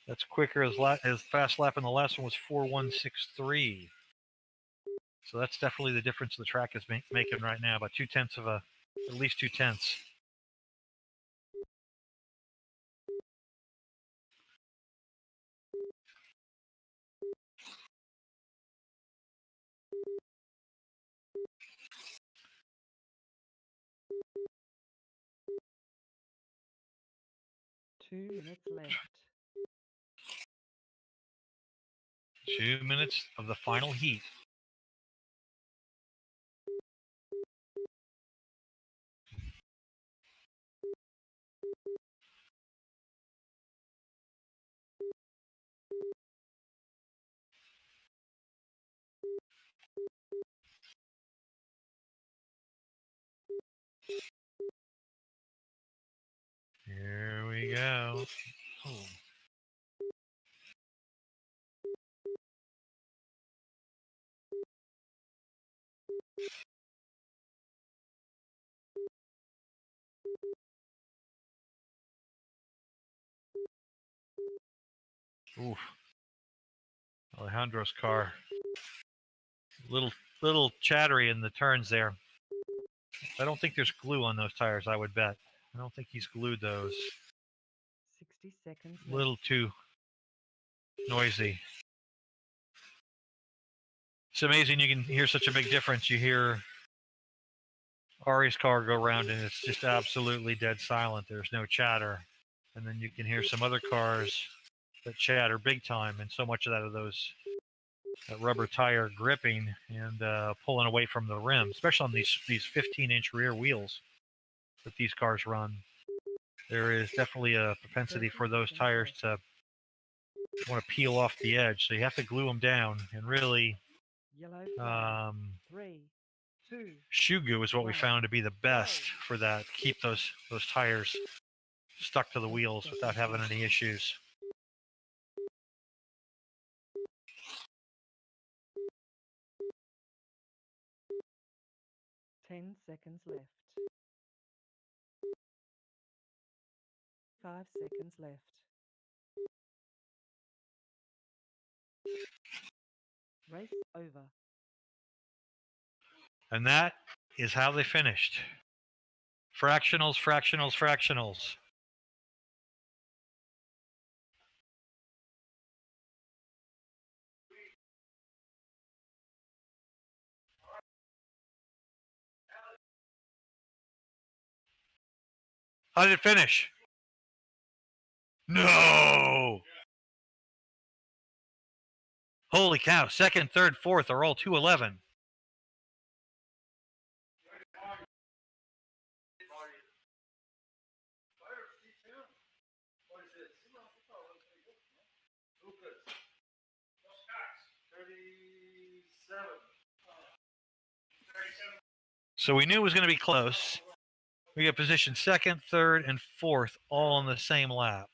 That's quicker. His fast lap in the last one was 4163. So that's definitely the difference the track is making right now. About at least 2/10.
Two minutes left.
2 minutes of the final heat. Here we go. Oh. Oof. Alejandro's car. Little chattery in the turns there. I don't think there's glue on those tires, I would bet. I don't think he's glued those.
60 seconds
A little
left.
too noisy. It's amazing you can hear such a big difference. You hear Ari's car go around and it's just absolutely dead silent. There's no chatter. And then you can hear some other cars that chatter big time, and so much of that rubber tire gripping and pulling away from the rim, especially on these 15-inch rear wheels that these cars run. There is definitely a propensity for those tires to want to peel off the edge, so you have to glue them down and really.
Yellow flag. 3, 2.
Shoe glue is what we found to be the best for that. Keep those tires stuck to the wheels without having any issues.
Ten seconds left. 5 seconds left. Race over.
And that is how they finished. Fractionals, fractionals, fractionals. How did it finish? No! Holy cow. Second, third, fourth are all 211. So we knew it was going to be close. We got position second, third, and fourth all on the same lap.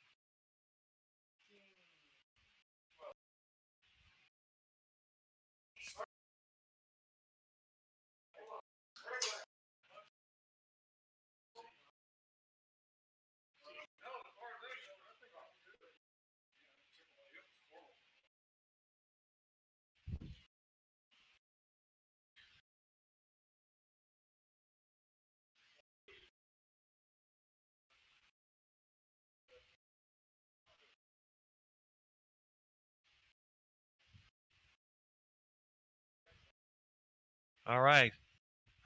All right.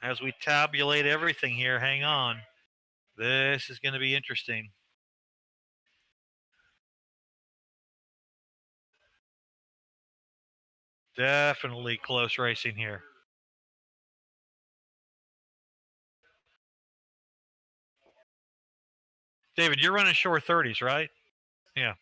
As we tabulate everything here, hang on. This is going to be interesting. Definitely close racing here. David, you're running short 30s, right? Yeah.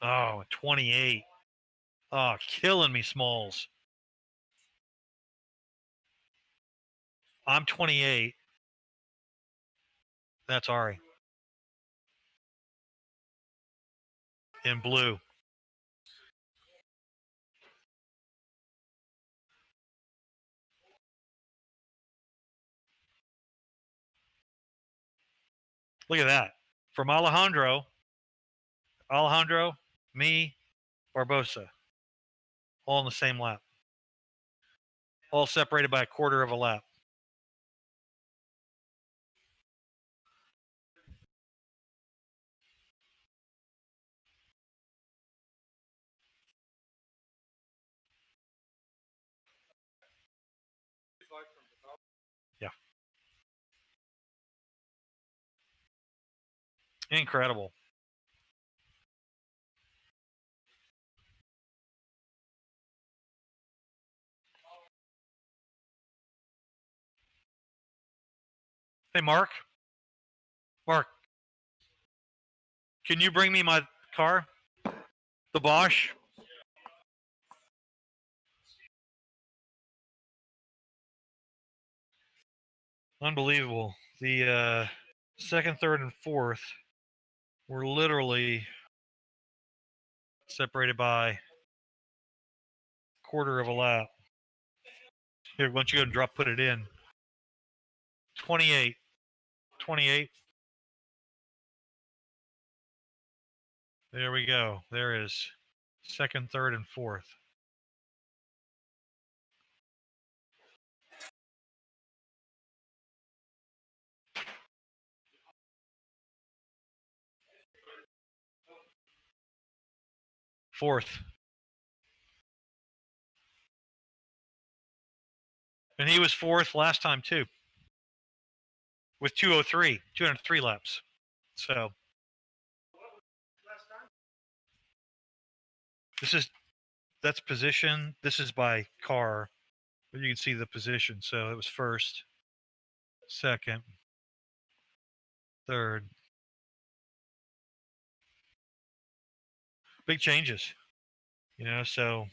Oh, 28. Oh, killing me, Smalls. I'm 28. That's Ari. In blue. Look at that. From Alejandro, me, Barbosa. All in the same lap. All separated by a quarter of a lap. Yeah. Incredible. Hey, Mark. Mark, can you bring me my car? The Bosch? Unbelievable. The second, third, and fourth were literally separated by a quarter of a lap. Here, why don't you go and put it in. 28. 28. There we go. There is second, third, and fourth. Fourth. And he was fourth last time too. With 203 laps. So that's position. This is by car. But you can see the position. So it was first, second, third. Big changes. So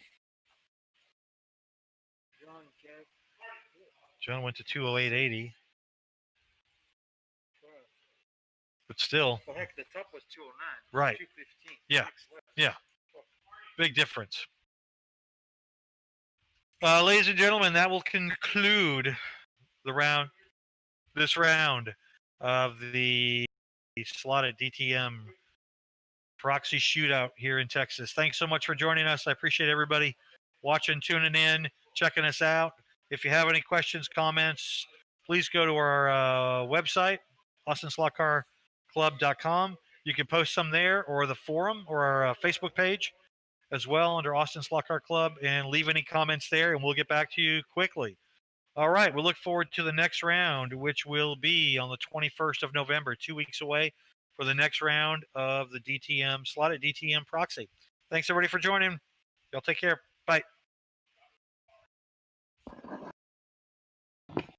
John went to 208.80. But still.
Well, heck, the top was 209.
Right.
215.
Yeah. Yeah. Big difference. Ladies and gentlemen, that will conclude this round of the slotted DTM Proxy shootout here in Texas. Thanks so much for joining us. I appreciate everybody watching, tuning in, checking us out. If you have any questions, comments, please go to our website, AustinSlotCarClub.com. You can post some there, or the forum, or our Facebook page as well under Austin Slot Car Club, and leave any comments there, and we'll get back to you quickly. All right, we'll look forward to the next round, which will be on the 21st of November, 2 weeks away, for the next round of the DTM slotted DTM Proxy. Thanks everybody for joining. Y'all take care. Bye.